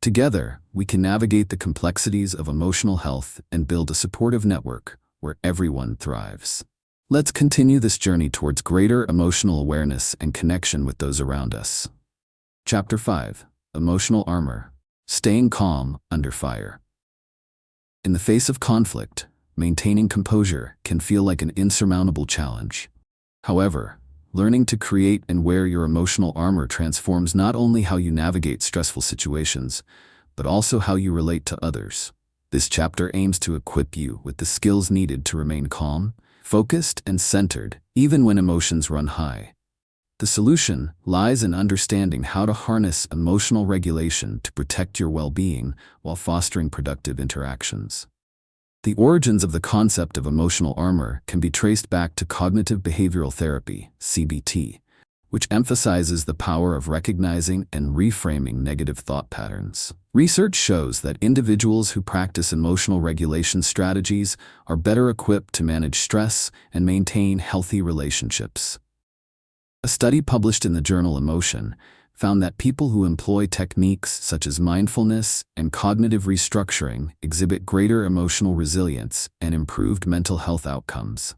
Together, we can navigate the complexities of emotional health and build a supportive network where everyone thrives. Let's continue this journey towards greater emotional awareness and connection with those around us. Chapter 5: Emotional Armor. Staying calm under fire. In the face of conflict, maintaining composure can feel like an insurmountable challenge. However, learning to create and wear your emotional armor transforms not only how you navigate stressful situations, but also how you relate to others. This chapter aims to equip you with the skills needed to remain calm, focused, and centered, even when emotions run high. The solution lies in understanding how to harness emotional regulation to protect your well-being while fostering productive interactions. The origins of the concept of emotional armor can be traced back to cognitive behavioral therapy, CBT, which emphasizes the power of recognizing and reframing negative thought patterns. Research shows that individuals who practice emotional regulation strategies are better equipped to manage stress and maintain healthy relationships. A study published in the journal Emotion found that people who employ techniques such as mindfulness and cognitive restructuring exhibit greater emotional resilience and improved mental health outcomes.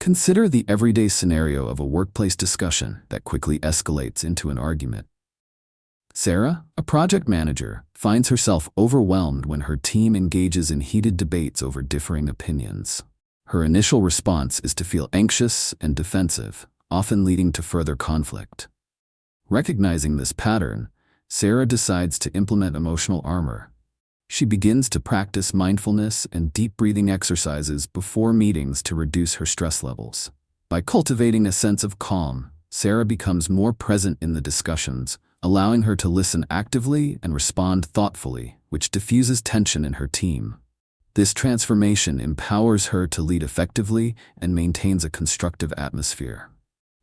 Consider the everyday scenario of a workplace discussion that quickly escalates into an argument. Sarah, a project manager, finds herself overwhelmed when her team engages in heated debates over differing opinions. Her initial response is to feel anxious and defensive, often leading to further conflict. Recognizing this pattern, Sarah decides to implement emotional armor. She begins to practice mindfulness and deep breathing exercises before meetings to reduce her stress levels. By cultivating a sense of calm, Sarah becomes more present in the discussions, allowing her to listen actively and respond thoughtfully, which diffuses tension in her team. This transformation empowers her to lead effectively and maintains a constructive atmosphere.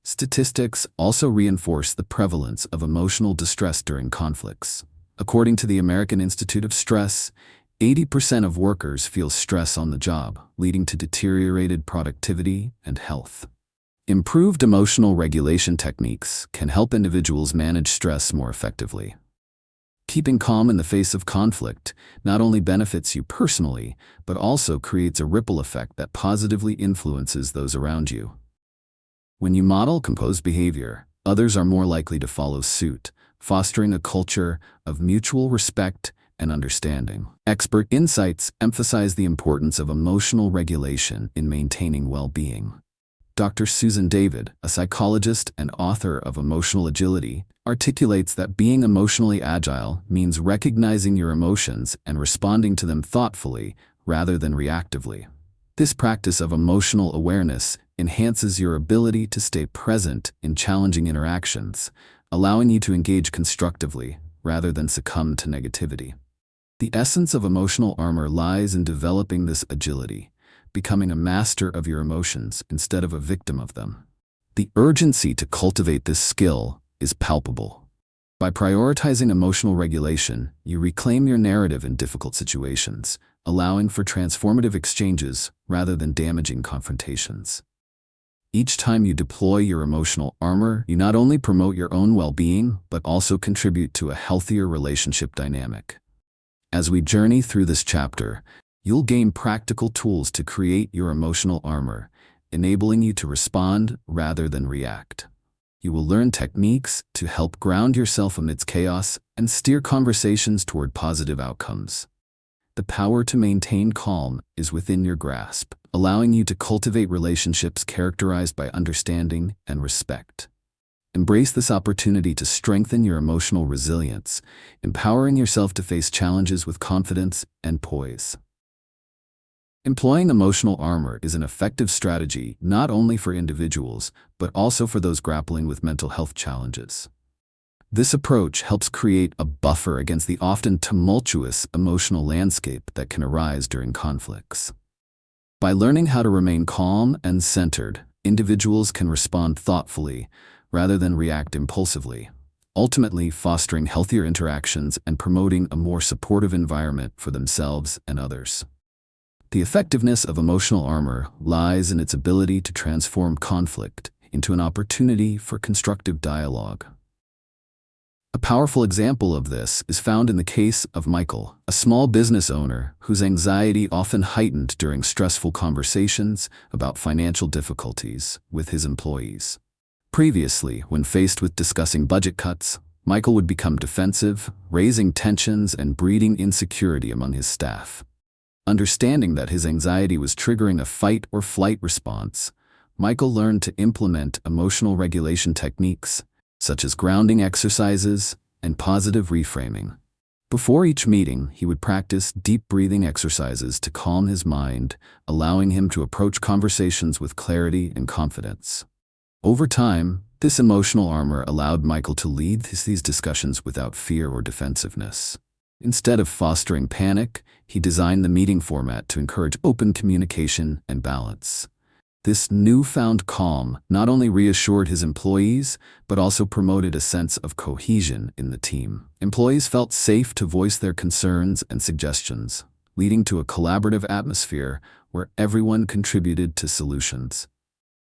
Statistics also reinforce the prevalence of emotional distress during conflicts. According to the American Institute of Stress, 80% of workers feel stress on the job, leading to deteriorated productivity and health. Improved emotional regulation techniques can help individuals manage stress more effectively. Keeping calm in the face of conflict not only benefits you personally, but also creates a ripple effect that positively influences those around you. When you model composed behavior, others are more likely to follow suit, fostering a culture of mutual respect and understanding. Expert insights emphasize the importance of emotional regulation in maintaining well-being. Dr. Susan David, a psychologist and author of Emotional Agility, articulates that being emotionally agile means recognizing your emotions and responding to them thoughtfully rather than reactively. This practice of emotional awareness enhances your ability to stay present in challenging interactions, allowing you to engage constructively rather than succumb to negativity. The essence of emotional armor lies in developing this agility, becoming a master of your emotions instead of a victim of them. The urgency to cultivate this skill is palpable. By prioritizing emotional regulation, you reclaim your narrative in difficult situations, allowing for transformative exchanges rather than damaging confrontations. Each time you deploy your emotional armor, you not only promote your own well-being, but also contribute to a healthier relationship dynamic. As we journey through this chapter, you'll gain practical tools to create your emotional armor, enabling you to respond rather than react. You will learn techniques to help ground yourself amidst chaos and steer conversations toward positive outcomes. The power to maintain calm is within your grasp, allowing you to cultivate relationships characterized by understanding and respect. Embrace this opportunity to strengthen your emotional resilience, empowering yourself to face challenges with confidence and poise. Employing emotional armor is an effective strategy not only for individuals, but also for those grappling with mental health challenges. This approach helps create a buffer against the often tumultuous emotional landscape that can arise during conflicts. By learning how to remain calm and centered, individuals can respond thoughtfully rather than react impulsively, ultimately fostering healthier interactions and promoting a more supportive environment for themselves and others. The effectiveness of emotional armor lies in its ability to transform conflict into an opportunity for constructive dialogue. A powerful example of this is found in the case of Michael, a small business owner whose anxiety often heightened during stressful conversations about financial difficulties with his employees. Previously, when faced with discussing budget cuts, Michael would become defensive, raising tensions and breeding insecurity among his staff. Understanding that his anxiety was triggering a fight-or-flight response, Michael learned to implement emotional regulation techniques, such as grounding exercises and positive reframing. Before each meeting, he would practice deep breathing exercises to calm his mind, allowing him to approach conversations with clarity and confidence. Over time, this emotional armor allowed Michael to lead these discussions without fear or defensiveness. Instead of fostering panic, he designed the meeting format to encourage open communication and balance. This newfound calm not only reassured his employees, but also promoted a sense of cohesion in the team. Employees felt safe to voice their concerns and suggestions, leading to a collaborative atmosphere where everyone contributed to solutions.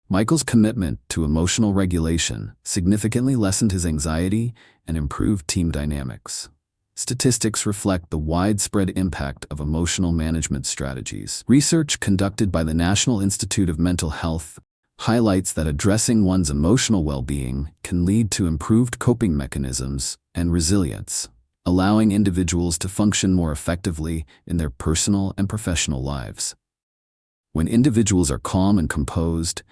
Michael's commitment to emotional regulation significantly lessened his anxiety and improved team dynamics. Statistics reflect the widespread impact of emotional management strategies. Research conducted by the National Institute of Mental Health highlights that addressing one's emotional well-being can lead to improved coping mechanisms and resilience, allowing individuals to function more effectively in their personal and professional lives. When individuals are calm and composed,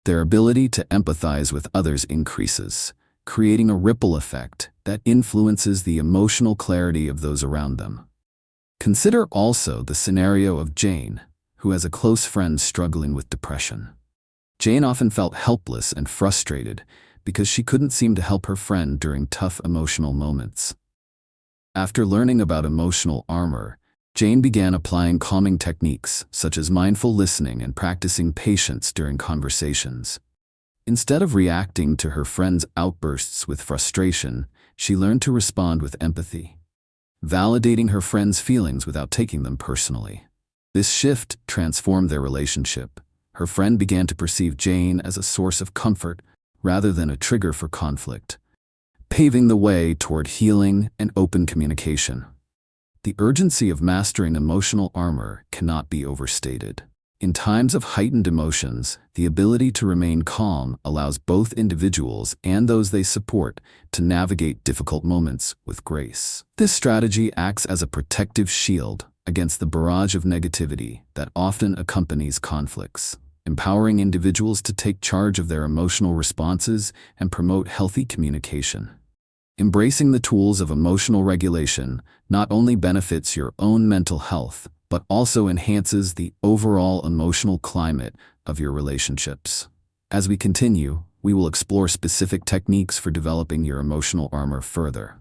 their ability to empathize with others increases, creating a ripple effect that influences the emotional clarity of those around them. Consider also the scenario of Jane, who has a close friend struggling with depression. Jane often felt helpless and frustrated because she couldn't seem to help her friend during tough emotional moments. After learning about emotional armor, Jane began applying calming techniques such as mindful listening and practicing patience during conversations. Instead of reacting to her friend's outbursts with frustration, she learned to respond with empathy, validating her friend's feelings without taking them personally. This shift transformed their relationship. Her friend began to perceive Jane as a source of comfort rather than a trigger for conflict, paving the way toward healing and open communication. The urgency of mastering emotional armor cannot be overstated. In times of heightened emotions, the ability to remain calm allows both individuals and those they support to navigate difficult moments with grace. This strategy acts as a protective shield against the barrage of negativity that often accompanies conflicts, empowering individuals to take charge of their emotional responses and promote healthy communication. Embracing the tools of emotional regulation not only benefits your own mental health, but also enhances the overall emotional climate of your relationships. As we continue, we will explore specific techniques for developing your emotional armor further,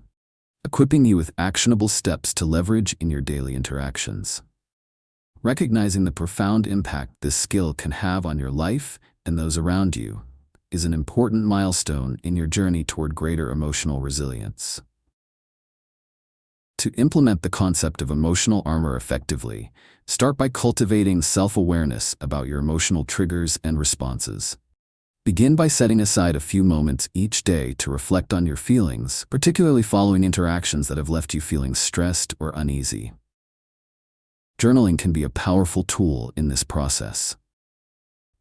equipping you with actionable steps to leverage in your daily interactions. Recognizing the profound impact this skill can have on your life and those around you is an important milestone in your journey toward greater emotional resilience. To implement the concept of emotional armor effectively, start by cultivating self-awareness about your emotional triggers and responses. Begin by setting aside a few moments each day to reflect on your feelings, particularly following interactions that have left you feeling stressed or uneasy. Journaling can be a powerful tool in this process.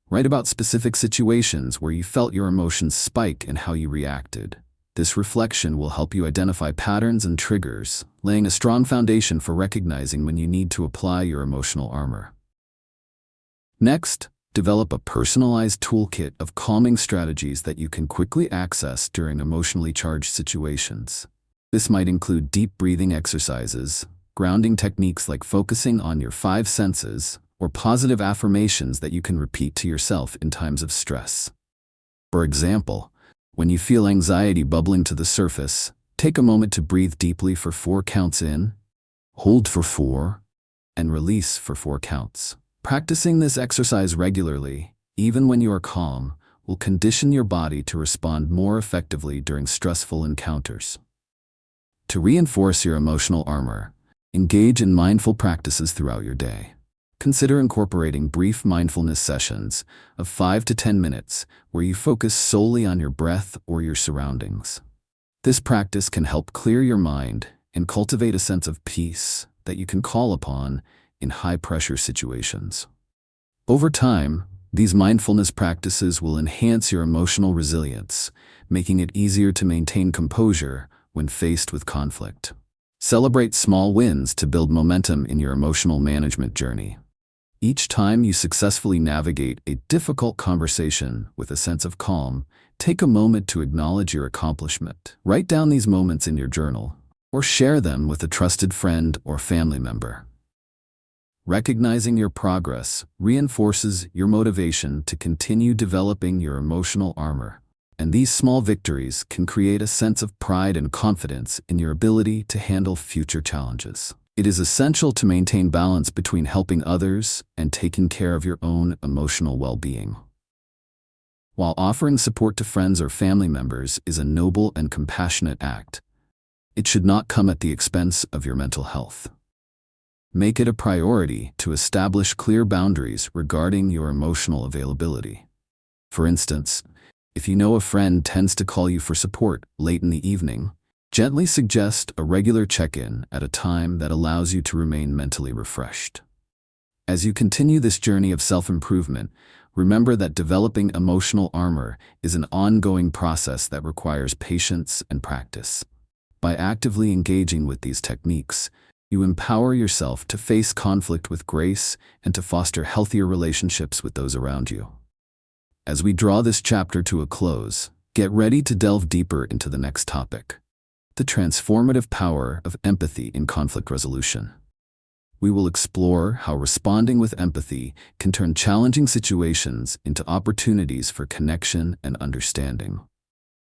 Write about specific situations where you felt your emotions spike and how you reacted. This reflection will help you identify patterns and triggers, laying a strong foundation for recognizing when you need to apply your emotional armor. Next, develop a personalized toolkit of calming strategies that you can quickly access during emotionally charged situations. This might include deep breathing exercises, grounding techniques like focusing on your 5 senses, or positive affirmations that you can repeat to yourself in times of stress. For example, when you feel anxiety bubbling to the surface, take a moment to breathe deeply for 4 counts in, hold for 4, and release for 4 counts. Practicing this exercise regularly, even when you are calm, will condition your body to respond more effectively during stressful encounters. To reinforce your emotional armor, engage in mindful practices throughout your day. Consider incorporating brief mindfulness sessions of 5 to 10 minutes where you focus solely on your breath or your surroundings. This practice can help clear your mind and cultivate a sense of peace that you can call upon in high-pressure situations. Over time, these mindfulness practices will enhance your emotional resilience, making it easier to maintain composure when faced with conflict. Celebrate small wins to build momentum in your emotional management journey. Each time you successfully navigate a difficult conversation with a sense of calm, take a moment to acknowledge your accomplishment. Write down these moments in your journal, or share them with a trusted friend or family member. Recognizing your progress reinforces your motivation to continue developing your emotional armor and these small victories can create a sense of pride and confidence in your ability to handle future challenges. It is essential to maintain balance between helping others and taking care of your own emotional well-being. While offering support to friends or family members is a noble and compassionate act, it should not come at the expense of your mental health. Make it a priority to establish clear boundaries regarding your emotional availability. For instance, if you know a friend tends to call you for support late in the evening, gently suggest a regular check-in at a time that allows you to remain mentally refreshed. As you continue this journey of self-improvement, remember that developing emotional armor is an ongoing process that requires patience and practice. By actively engaging with these techniques, you empower yourself to face conflict with grace and to foster healthier relationships with those around you. As we draw this chapter to a close, get ready to delve deeper into the next topic: the transformative power of empathy in conflict resolution. We will explore how responding with empathy can turn challenging situations into opportunities for connection and understanding.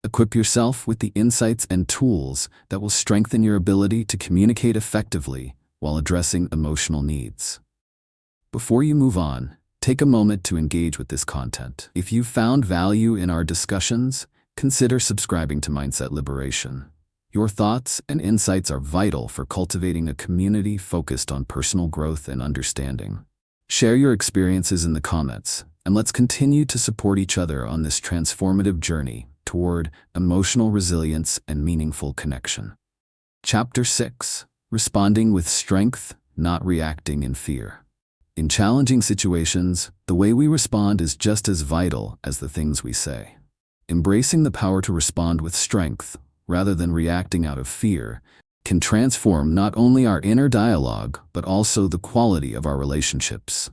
Equip yourself with the insights and tools that will strengthen your ability to communicate effectively while addressing emotional needs. Before you move on, take a moment to engage with this content. If you found value in our discussions, consider subscribing to Mindset Liberation. Your thoughts and insights are vital for cultivating a community focused on personal growth and understanding. Share your experiences in the comments, and let's continue to support each other on this transformative journey toward emotional resilience and meaningful connection. Chapter 6: Responding with Strength, Not Reacting in Fear. In challenging situations, the way we respond is just as vital as the things we say. Embracing the power to respond with strength, rather than reacting out of fear, can transform not only our inner dialogue, but also the quality of our relationships.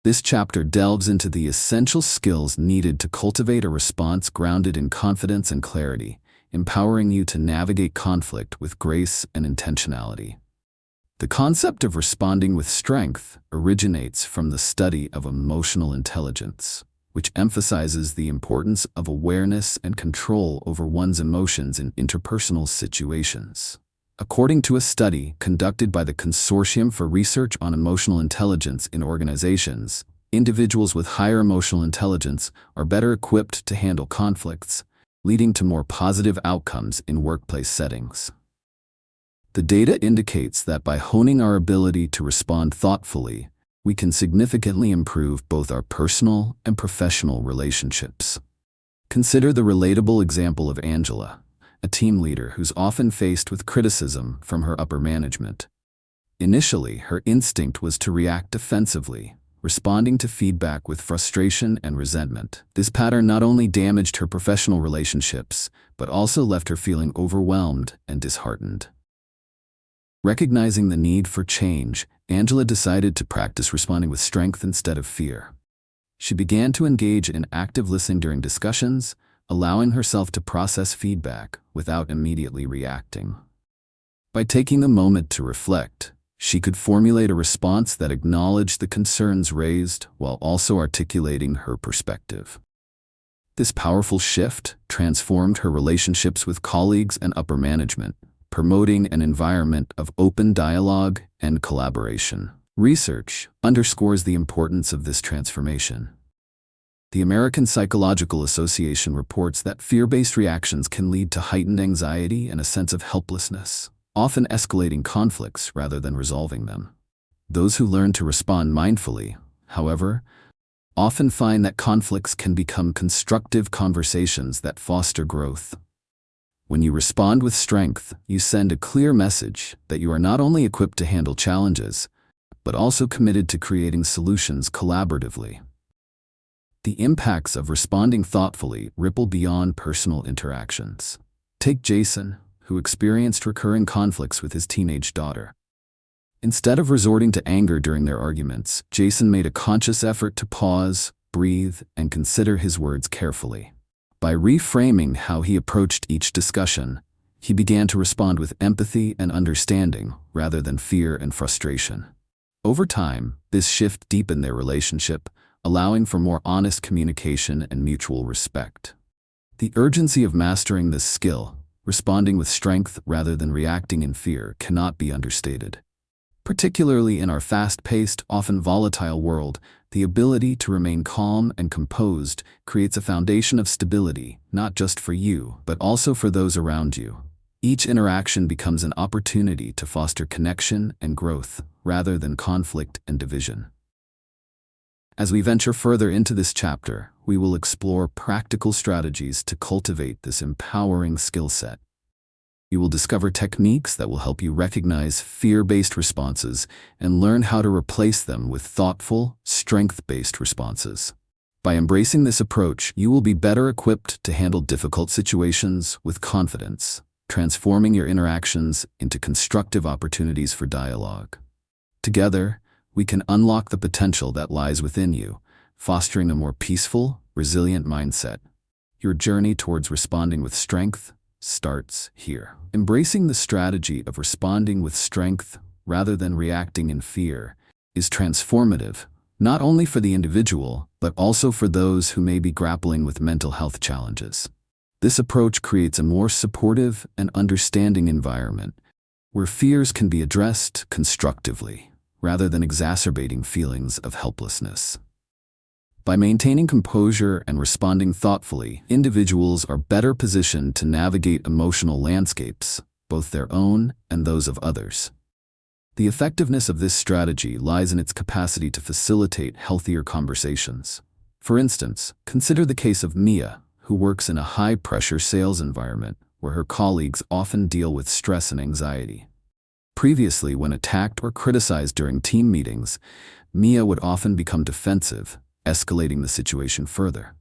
This chapter delves into the essential skills needed to cultivate a response grounded in confidence and clarity, empowering you to navigate conflict with grace and intentionality. The concept of responding with strength originates from the study of emotional intelligence, which emphasizes the importance of awareness and control over one's emotions in interpersonal situations. According to a study conducted by the Consortium for Research on Emotional Intelligence in Organizations, individuals with higher emotional intelligence are better equipped to handle conflicts, leading to more positive outcomes in workplace settings. The data indicates that by honing our ability to respond thoughtfully, we can significantly improve both our personal and professional relationships. Consider the relatable example of Angela, a team leader who's often faced with criticism from her upper management. Initially, her instinct was to react defensively, responding to feedback with frustration and resentment. This pattern not only damaged her professional relationships, but also left her feeling overwhelmed and disheartened. Recognizing the need for change, Angela decided to practice responding with strength instead of fear. She began to engage in active listening during discussions, allowing herself to process feedback without immediately reacting. By taking the moment to reflect, she could formulate a response that acknowledged the concerns raised while also articulating her perspective. This powerful shift transformed her relationships with colleagues and upper management, promoting an environment of open dialogue and collaboration. Research underscores the importance of this transformation. The American Psychological Association reports that fear-based reactions can lead to heightened anxiety and a sense of helplessness, often escalating conflicts rather than resolving them. Those who learn to respond mindfully, however, often find that conflicts can become constructive conversations that foster growth. When you respond with strength, you send a clear message that you are not only equipped to handle challenges, but also committed to creating solutions collaboratively. The impacts of responding thoughtfully ripple beyond personal interactions. Take Jason, who experienced recurring conflicts with his teenage daughter. Instead of resorting to anger during their arguments, Jason made a conscious effort to pause, breathe, and consider his words carefully. By reframing how he approached each discussion, he began to respond with empathy and understanding rather than fear and frustration. Over time, this shift deepened their relationship, allowing for more honest communication and mutual respect. The urgency of mastering this skill, responding with strength rather than reacting in fear, cannot be understated. Particularly in our fast-paced, often volatile world, the ability to remain calm and composed creates a foundation of stability, not just for you, but also for those around you. Each interaction becomes an opportunity to foster connection and growth, rather than conflict and division. As we venture further into this chapter, we will explore practical strategies to cultivate this empowering skill set. You will discover techniques that will help you recognize fear-based responses and learn how to replace them with thoughtful, strength-based responses. By embracing this approach, you will be better equipped to handle difficult situations with confidence, transforming your interactions into constructive opportunities for dialogue. Together, we can unlock the potential that lies within you, fostering a more peaceful, resilient mindset. Your journey towards responding with strength starts here. Embracing the strategy of responding with strength rather than reacting in fear is transformative, not only for the individual, but also for those who may be grappling with mental health challenges. This approach creates a more supportive and understanding environment where fears can be addressed constructively, rather than exacerbating feelings of helplessness. By maintaining composure and responding thoughtfully, individuals are better positioned to navigate emotional landscapes, both their own and those of others. The effectiveness of this strategy lies in its capacity to facilitate healthier conversations. For instance, consider the case of Mia, who works in a high-pressure sales environment where her colleagues often deal with stress and anxiety. Previously, when attacked or criticized during team meetings, Mia would often become defensive, escalating the situation further.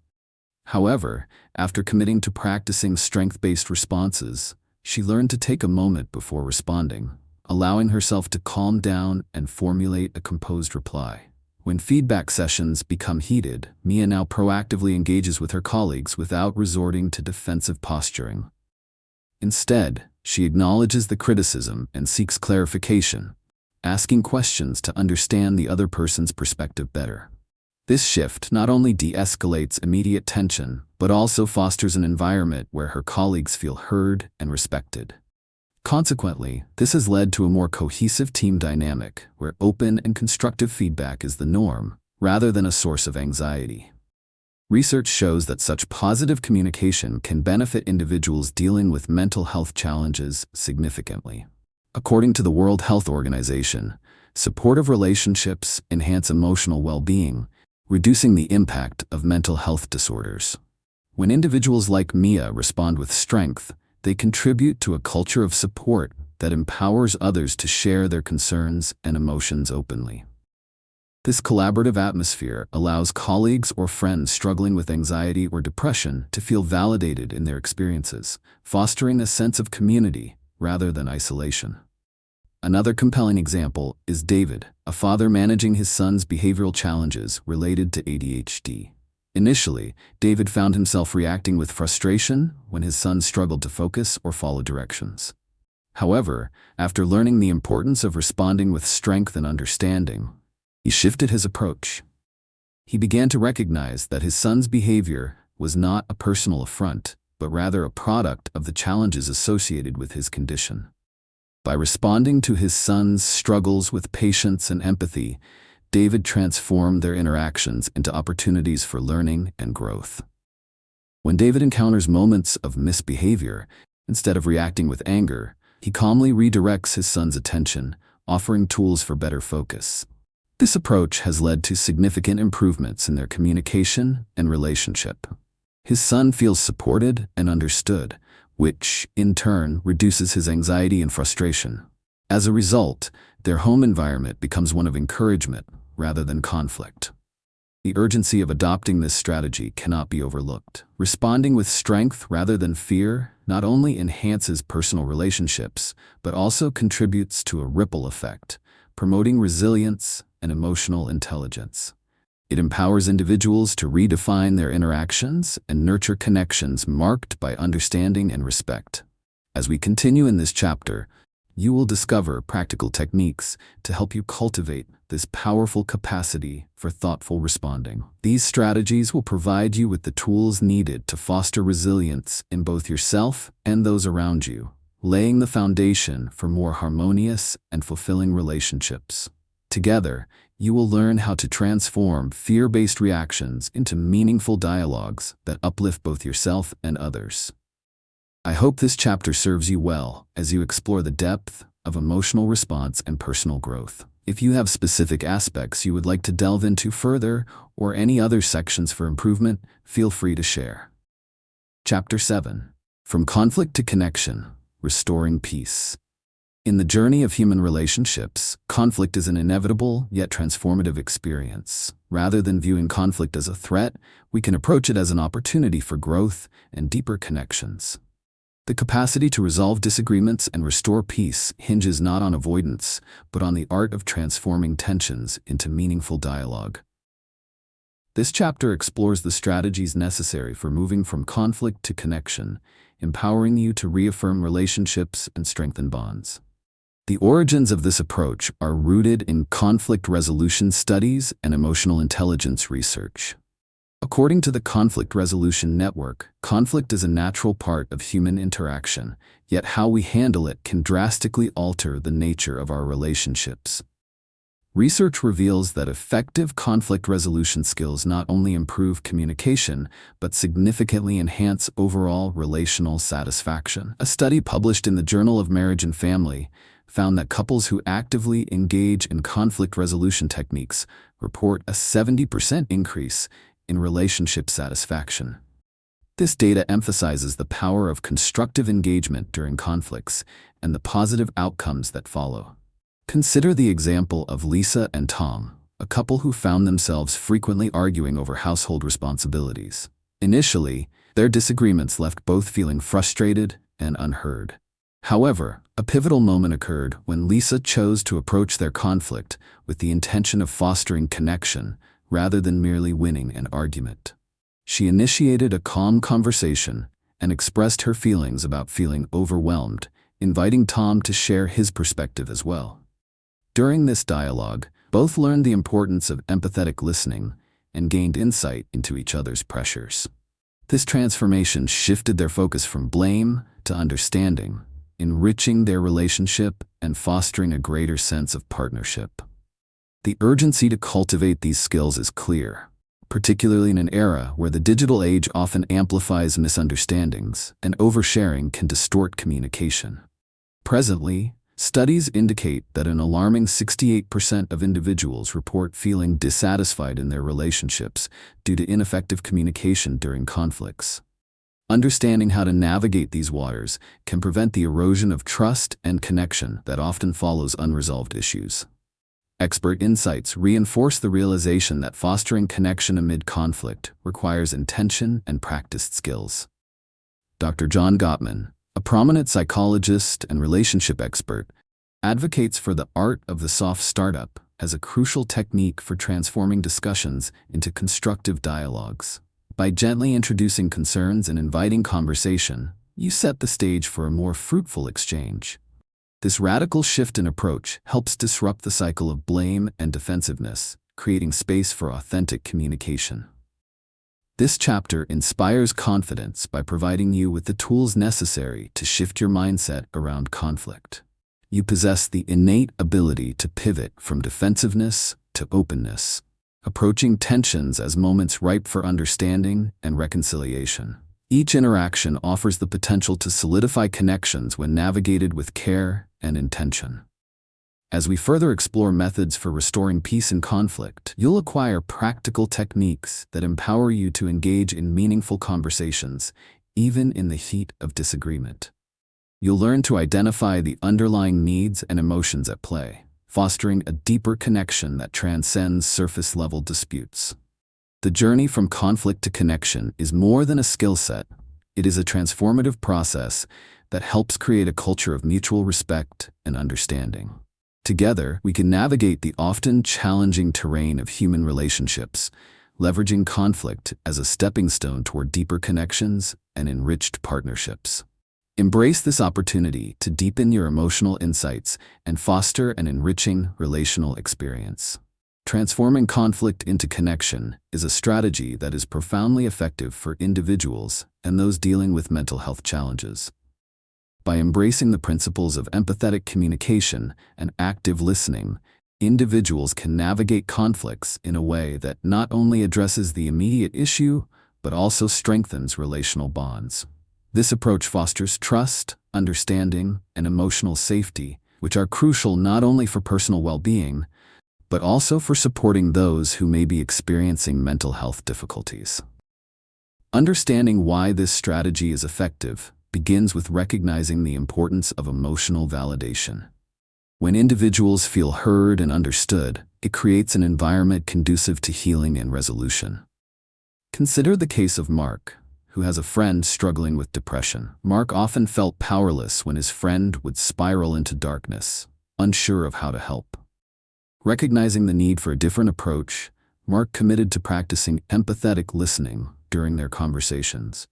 However, after committing to practicing strength-based responses, she learned to take a moment before responding, allowing herself to calm down and formulate a composed reply. When feedback sessions become heated, Mia now proactively engages with her colleagues without resorting to defensive posturing. Instead, she acknowledges the criticism and seeks clarification, asking questions to understand the other person's perspective better. This shift not only de-escalates immediate tension, but also fosters an environment where her colleagues feel heard and respected. Consequently, this has led to a more cohesive team dynamic where open and constructive feedback is the norm, rather than a source of anxiety. Research shows that such positive communication can benefit individuals dealing with mental health challenges significantly. According to the World Health Organization, supportive relationships enhance emotional well-being, reducing the impact of mental health disorders. When individuals like Mia respond with strength, they contribute to a culture of support that empowers others to share their concerns and emotions openly. This collaborative atmosphere allows colleagues or friends struggling with anxiety or depression to feel validated in their experiences, fostering a sense of community rather than isolation. Another compelling example is David, a father managing his son's behavioral challenges related to ADHD. Initially, David found himself reacting with frustration when his son struggled to focus or follow directions. However, after learning the importance of responding with strength and understanding, he shifted his approach. He began to recognize that his son's behavior was not a personal affront, but rather a product of the challenges associated with his condition. By responding to his son's struggles with patience and empathy, David transformed their interactions into opportunities for learning and growth. When David encounters moments of misbehavior, instead of reacting with anger, he calmly redirects his son's attention, offering tools for better focus. This approach has led to significant improvements in their communication and relationship. His son feels supported and understood, which, in turn, reduces his anxiety and frustration. As a result, their home environment becomes one of encouragement rather than conflict. The urgency of adopting this strategy cannot be overlooked. Responding with strength rather than fear not only enhances personal relationships, but also contributes to a ripple effect, promoting resilience and emotional intelligence. It empowers individuals to redefine their interactions and nurture connections marked by understanding and respect. As we continue in this chapter, You will discover practical techniques to help you cultivate this powerful capacity for thoughtful responding. These strategies will provide you with the tools needed to foster resilience in both yourself and those around you, laying the foundation for more harmonious and fulfilling relationships. Together, you will learn how to transform fear-based reactions into meaningful dialogues that uplift both yourself and others. I hope this chapter serves you well as you explore the depth of emotional response and personal growth. If you have specific aspects you would like to delve into further or any other sections for improvement, feel free to share. Chapter 7. From Conflict to Connection, Restoring Peace. In the journey of human relationships, conflict is an inevitable yet transformative experience. Rather than viewing conflict as a threat, we can approach it as an opportunity for growth and deeper connections. The capacity to resolve disagreements and restore peace hinges not on avoidance, but on the art of transforming tensions into meaningful dialogue. This chapter explores the strategies necessary for moving from conflict to connection, empowering you to reaffirm relationships and strengthen bonds. The origins of this approach are rooted in conflict resolution studies and emotional intelligence research. According to the Conflict Resolution Network, conflict is a natural part of human interaction, yet how we handle it can drastically alter the nature of our relationships. Research reveals that effective conflict resolution skills not only improve communication, but significantly enhance overall relational satisfaction. A study published in the Journal of Marriage and Family found that couples who actively engage in conflict resolution techniques report a 70% increase in relationship satisfaction. This data emphasizes the power of constructive engagement during conflicts and the positive outcomes that follow. Consider the example of Lisa and Tom, a couple who found themselves frequently arguing over household responsibilities. Initially, their disagreements left both feeling frustrated and unheard. However, a pivotal moment occurred when Lisa chose to approach their conflict with the intention of fostering connection rather than merely winning an argument. She initiated a calm conversation and expressed her feelings about feeling overwhelmed, inviting Tom to share his perspective as well. During this dialogue, both learned the importance of empathetic listening and gained insight into each other's pressures. This transformation shifted their focus from blame to understanding, enriching their relationship and fostering a greater sense of partnership. The urgency to cultivate these skills is clear, particularly in an era where the digital age often amplifies misunderstandings and oversharing can distort communication. Presently, studies indicate that an alarming 68% of individuals report feeling dissatisfied in their relationships due to ineffective communication during conflicts. Understanding how to navigate these waters can prevent the erosion of trust and connection that often follows unresolved issues. Expert insights reinforce the realization that fostering connection amid conflict requires intention and practiced skills. Dr. John Gottman, a prominent psychologist and relationship expert, advocates for the art of the soft startup as a crucial technique for transforming discussions into constructive dialogues. By gently introducing concerns and inviting conversation, you set the stage for a more fruitful exchange. This radical shift in approach helps disrupt the cycle of blame and defensiveness, creating space for authentic communication. This chapter inspires confidence by providing you with the tools necessary to shift your mindset around conflict. You possess the innate ability to pivot from defensiveness to openness, approaching tensions as moments ripe for understanding and reconciliation. Each interaction offers the potential to solidify connections when navigated with care and intention. As we further explore methods for restoring peace in conflict, you'll acquire practical techniques that empower you to engage in meaningful conversations, even in the heat of disagreement. You'll learn to identify the underlying needs and emotions at play, fostering a deeper connection that transcends surface-level disputes. The journey from conflict to connection is more than a skill set. It is a transformative process that helps create a culture of mutual respect and understanding. Together, we can navigate the often challenging terrain of human relationships, leveraging conflict as a stepping stone toward deeper connections and enriched partnerships. Embrace this opportunity to deepen your emotional insights and foster an enriching relational experience. Transforming conflict into connection is a strategy that is profoundly effective for individuals and those dealing with mental health challenges. By embracing the principles of empathetic communication and active listening, individuals can navigate conflicts in a way that not only addresses the immediate issue, but also strengthens relational bonds. This approach fosters trust, understanding, and emotional safety, which are crucial not only for personal well-being, but also for supporting those who may be experiencing mental health difficulties. Understanding why this strategy is effective begins with recognizing the importance of emotional validation. When individuals feel heard and understood, it creates an environment conducive to healing and resolution. Consider the case of Mark, who has a friend struggling with depression. Mark often felt powerless when his friend would spiral into darkness, unsure of how to help. Recognizing the need for a different approach, Mark committed to practicing empathetic listening during their conversations.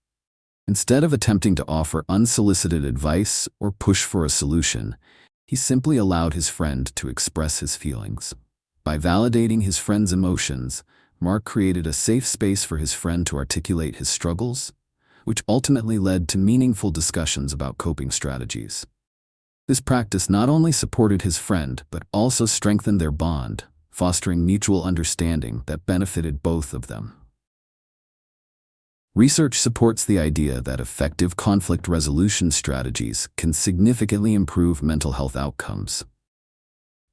Instead of attempting to offer unsolicited advice or push for a solution, he simply allowed his friend to express his feelings. By validating his friend's emotions, Mark created a safe space for his friend to articulate his struggles, which ultimately led to meaningful discussions about coping strategies. This practice not only supported his friend, but also strengthened their bond, fostering mutual understanding that benefited both of them. Research supports the idea that effective conflict resolution strategies can significantly improve mental health outcomes.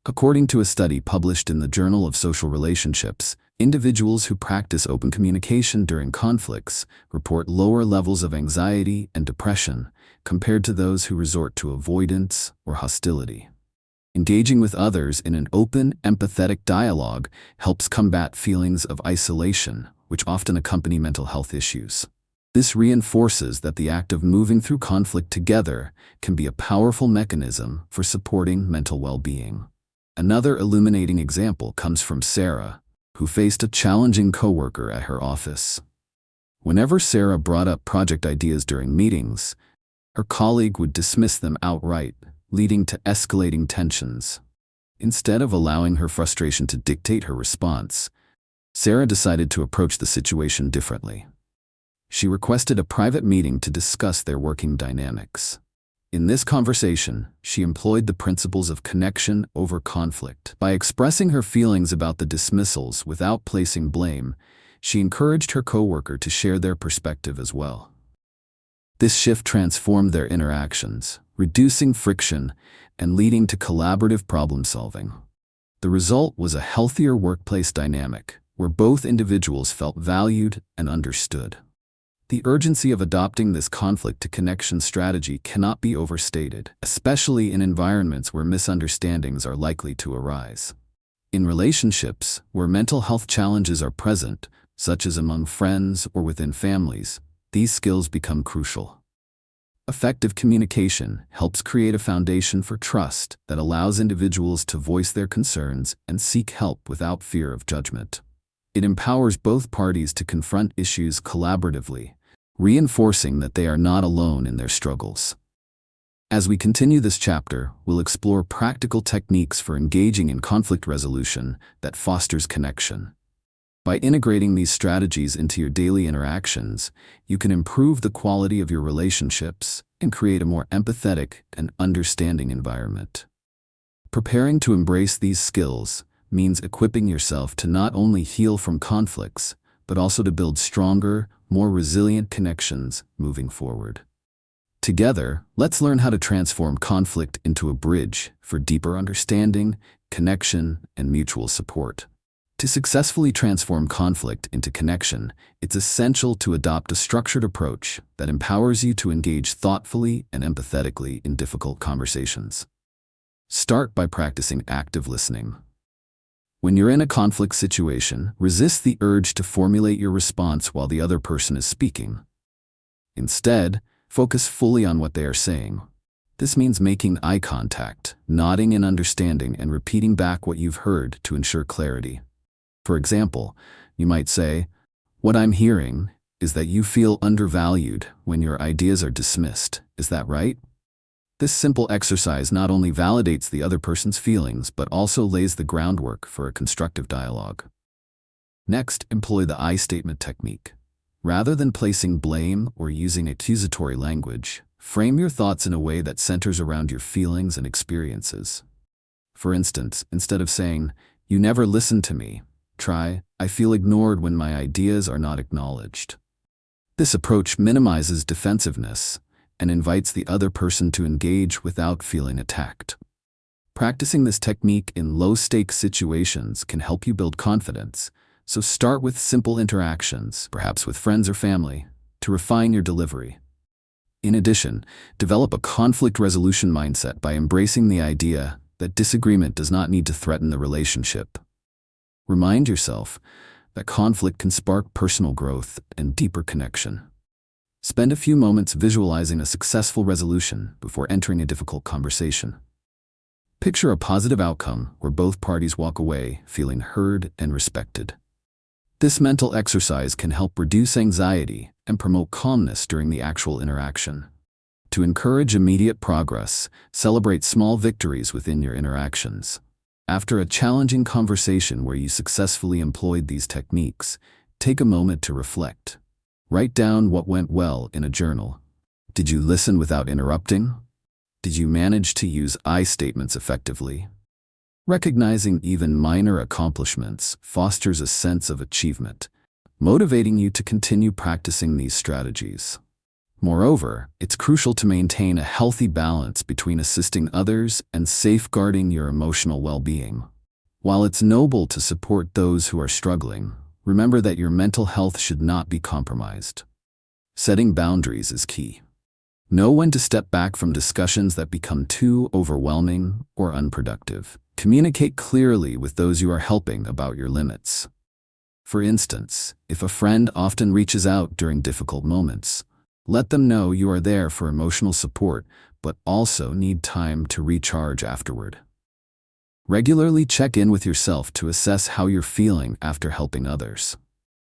According to a study published in the Journal of Social Relationships, individuals who practice open communication during conflicts report lower levels of anxiety and depression compared to those who resort to avoidance or hostility. Engaging with others in an open, empathetic dialogue helps combat feelings of isolation, which often accompany mental health issues. This reinforces that the act of moving through conflict together can be a powerful mechanism for supporting mental well-being. Another illuminating example comes from Sarah, who faced a challenging coworker at her office. Whenever Sarah brought up project ideas during meetings, her colleague would dismiss them outright, leading to escalating tensions. Instead of allowing her frustration to dictate her response, Sarah decided to approach the situation differently. She requested a private meeting to discuss their working dynamics. In this conversation, she employed the principles of connection over conflict. By expressing her feelings about the dismissals without placing blame, she encouraged her coworker to share their perspective as well. This shift transformed their interactions, reducing friction and leading to collaborative problem-solving. The result was a healthier workplace dynamic, where both individuals felt valued and understood. The urgency of adopting this conflict-to-connection strategy cannot be overstated, especially in environments where misunderstandings are likely to arise. In relationships where mental health challenges are present, such as among friends or within families, these skills become crucial. Effective communication helps create a foundation for trust that allows individuals to voice their concerns and seek help without fear of judgment. It empowers both parties to confront issues collaboratively, reinforcing that they are not alone in their struggles. As we continue this chapter, we'll explore practical techniques for engaging in conflict resolution that fosters connection. By integrating these strategies into your daily interactions, you can improve the quality of your relationships and create a more empathetic and understanding environment. Preparing to embrace these skills means equipping yourself to not only heal from conflicts, but also to build stronger, more resilient connections moving forward. Together, let's learn how to transform conflict into a bridge for deeper understanding, connection, and mutual support. To successfully transform conflict into connection, it's essential to adopt a structured approach that empowers you to engage thoughtfully and empathetically in difficult conversations. Start by practicing active listening. When you're in a conflict situation, resist the urge to formulate your response while the other person is speaking. Instead, focus fully on what they are saying. This means making eye contact, nodding in understanding, and repeating back what you've heard to ensure clarity. For example, you might say, "What I'm hearing is that you feel undervalued when your ideas are dismissed. Is that right? This simple exercise not only validates the other person's feelings, but also lays the groundwork for a constructive dialogue. Next, employ the I statement technique. Rather than placing blame or using accusatory language, frame your thoughts in a way that centers around your feelings and experiences. For instance, instead of saying, "You never listen to me," try, "I feel ignored when my ideas are not acknowledged." This approach minimizes defensiveness and invites the other person to engage without feeling attacked. Practicing this technique in low-stakes situations can help you build confidence, so start with simple interactions, perhaps with friends or family, to refine your delivery. In addition, develop a conflict resolution mindset by embracing the idea that disagreement does not need to threaten the relationship. Remind yourself that conflict can spark personal growth and deeper connection. Spend a few moments visualizing a successful resolution before entering a difficult conversation. Picture a positive outcome where both parties walk away feeling heard and respected. This mental exercise can help reduce anxiety and promote calmness during the actual interaction. To encourage immediate progress, celebrate small victories within your interactions. After a challenging conversation where you successfully employed these techniques, take a moment to reflect. Write down what went well in a journal. Did you listen without interrupting? Did you manage to use I statements effectively? Recognizing even minor accomplishments fosters a sense of achievement, motivating you to continue practicing these strategies. Moreover, it's crucial to maintain a healthy balance between assisting others and safeguarding your emotional well-being. While it's noble to support those who are struggling, remember that your mental health should not be compromised. Setting boundaries is key. Know when to step back from discussions that become too overwhelming or unproductive. Communicate clearly with those you are helping about your limits. For instance, if a friend often reaches out during difficult moments, let them know you are there for emotional support, but also need time to recharge afterward. Regularly check in with yourself to assess how you're feeling after helping others.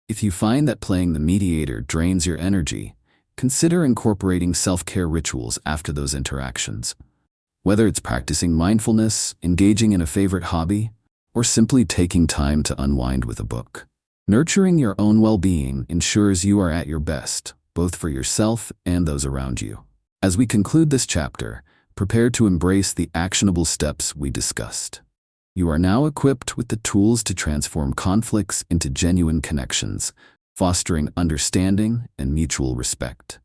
If you find that playing the mediator drains your energy, consider incorporating self-care rituals after those interactions. Whether it's practicing mindfulness, engaging in a favorite hobby, or simply taking time to unwind with a book. Nurturing your own well-being ensures you are at your best, both for yourself and those around you. As we conclude this chapter, prepare to embrace the actionable steps we discussed. You are now equipped with the tools to transform conflicts into genuine connections, fostering understanding and mutual respect.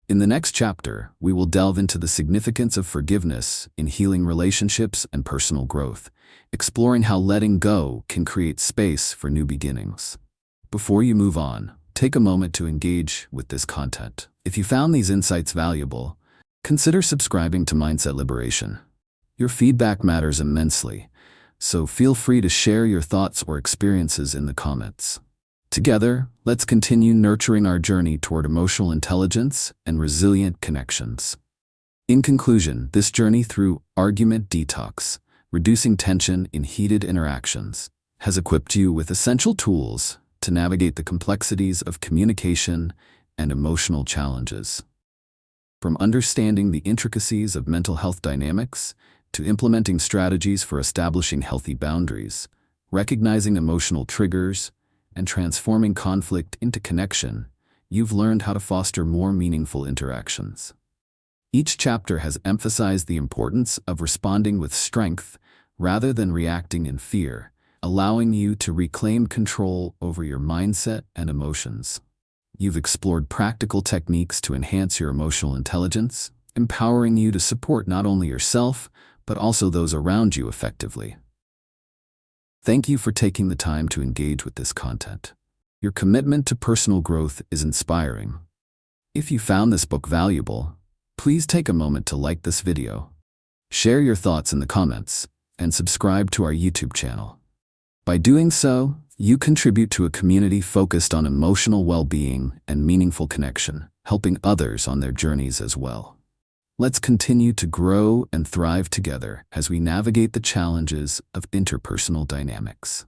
In the next chapter, we will delve into the significance of forgiveness in healing relationships and personal growth, exploring how letting go can create space for new beginnings. Before you move on, take a moment to engage with this content. If you found these insights valuable, consider subscribing to Mindset Liberation. Your feedback matters immensely, so feel free to share your thoughts or experiences in the comments. Together, let's continue nurturing our journey toward emotional intelligence and resilient connections. In conclusion, this journey through Argument Detox, reducing tension in heated interactions, has equipped you with essential tools to navigate the complexities of communication and emotional challenges. From understanding the intricacies of mental health dynamics to implementing strategies for establishing healthy boundaries, recognizing emotional triggers, and transforming conflict into connection, you've learned how to foster more meaningful interactions. Each chapter has emphasized the importance of responding with strength rather than reacting in fear, allowing you to reclaim control over your mindset and emotions. You've explored practical techniques to enhance your emotional intelligence, empowering you to support not only yourself, but also those around you effectively. Thank you for taking the time to engage with this content. Your commitment to personal growth is inspiring. If you found this book valuable, please take a moment to like this video, share your thoughts in the comments, and subscribe to our YouTube channel. By doing so, you contribute to a community focused on emotional well-being and meaningful connection, helping others on their journeys as well. Let's continue to grow and thrive together as we navigate the challenges of interpersonal dynamics.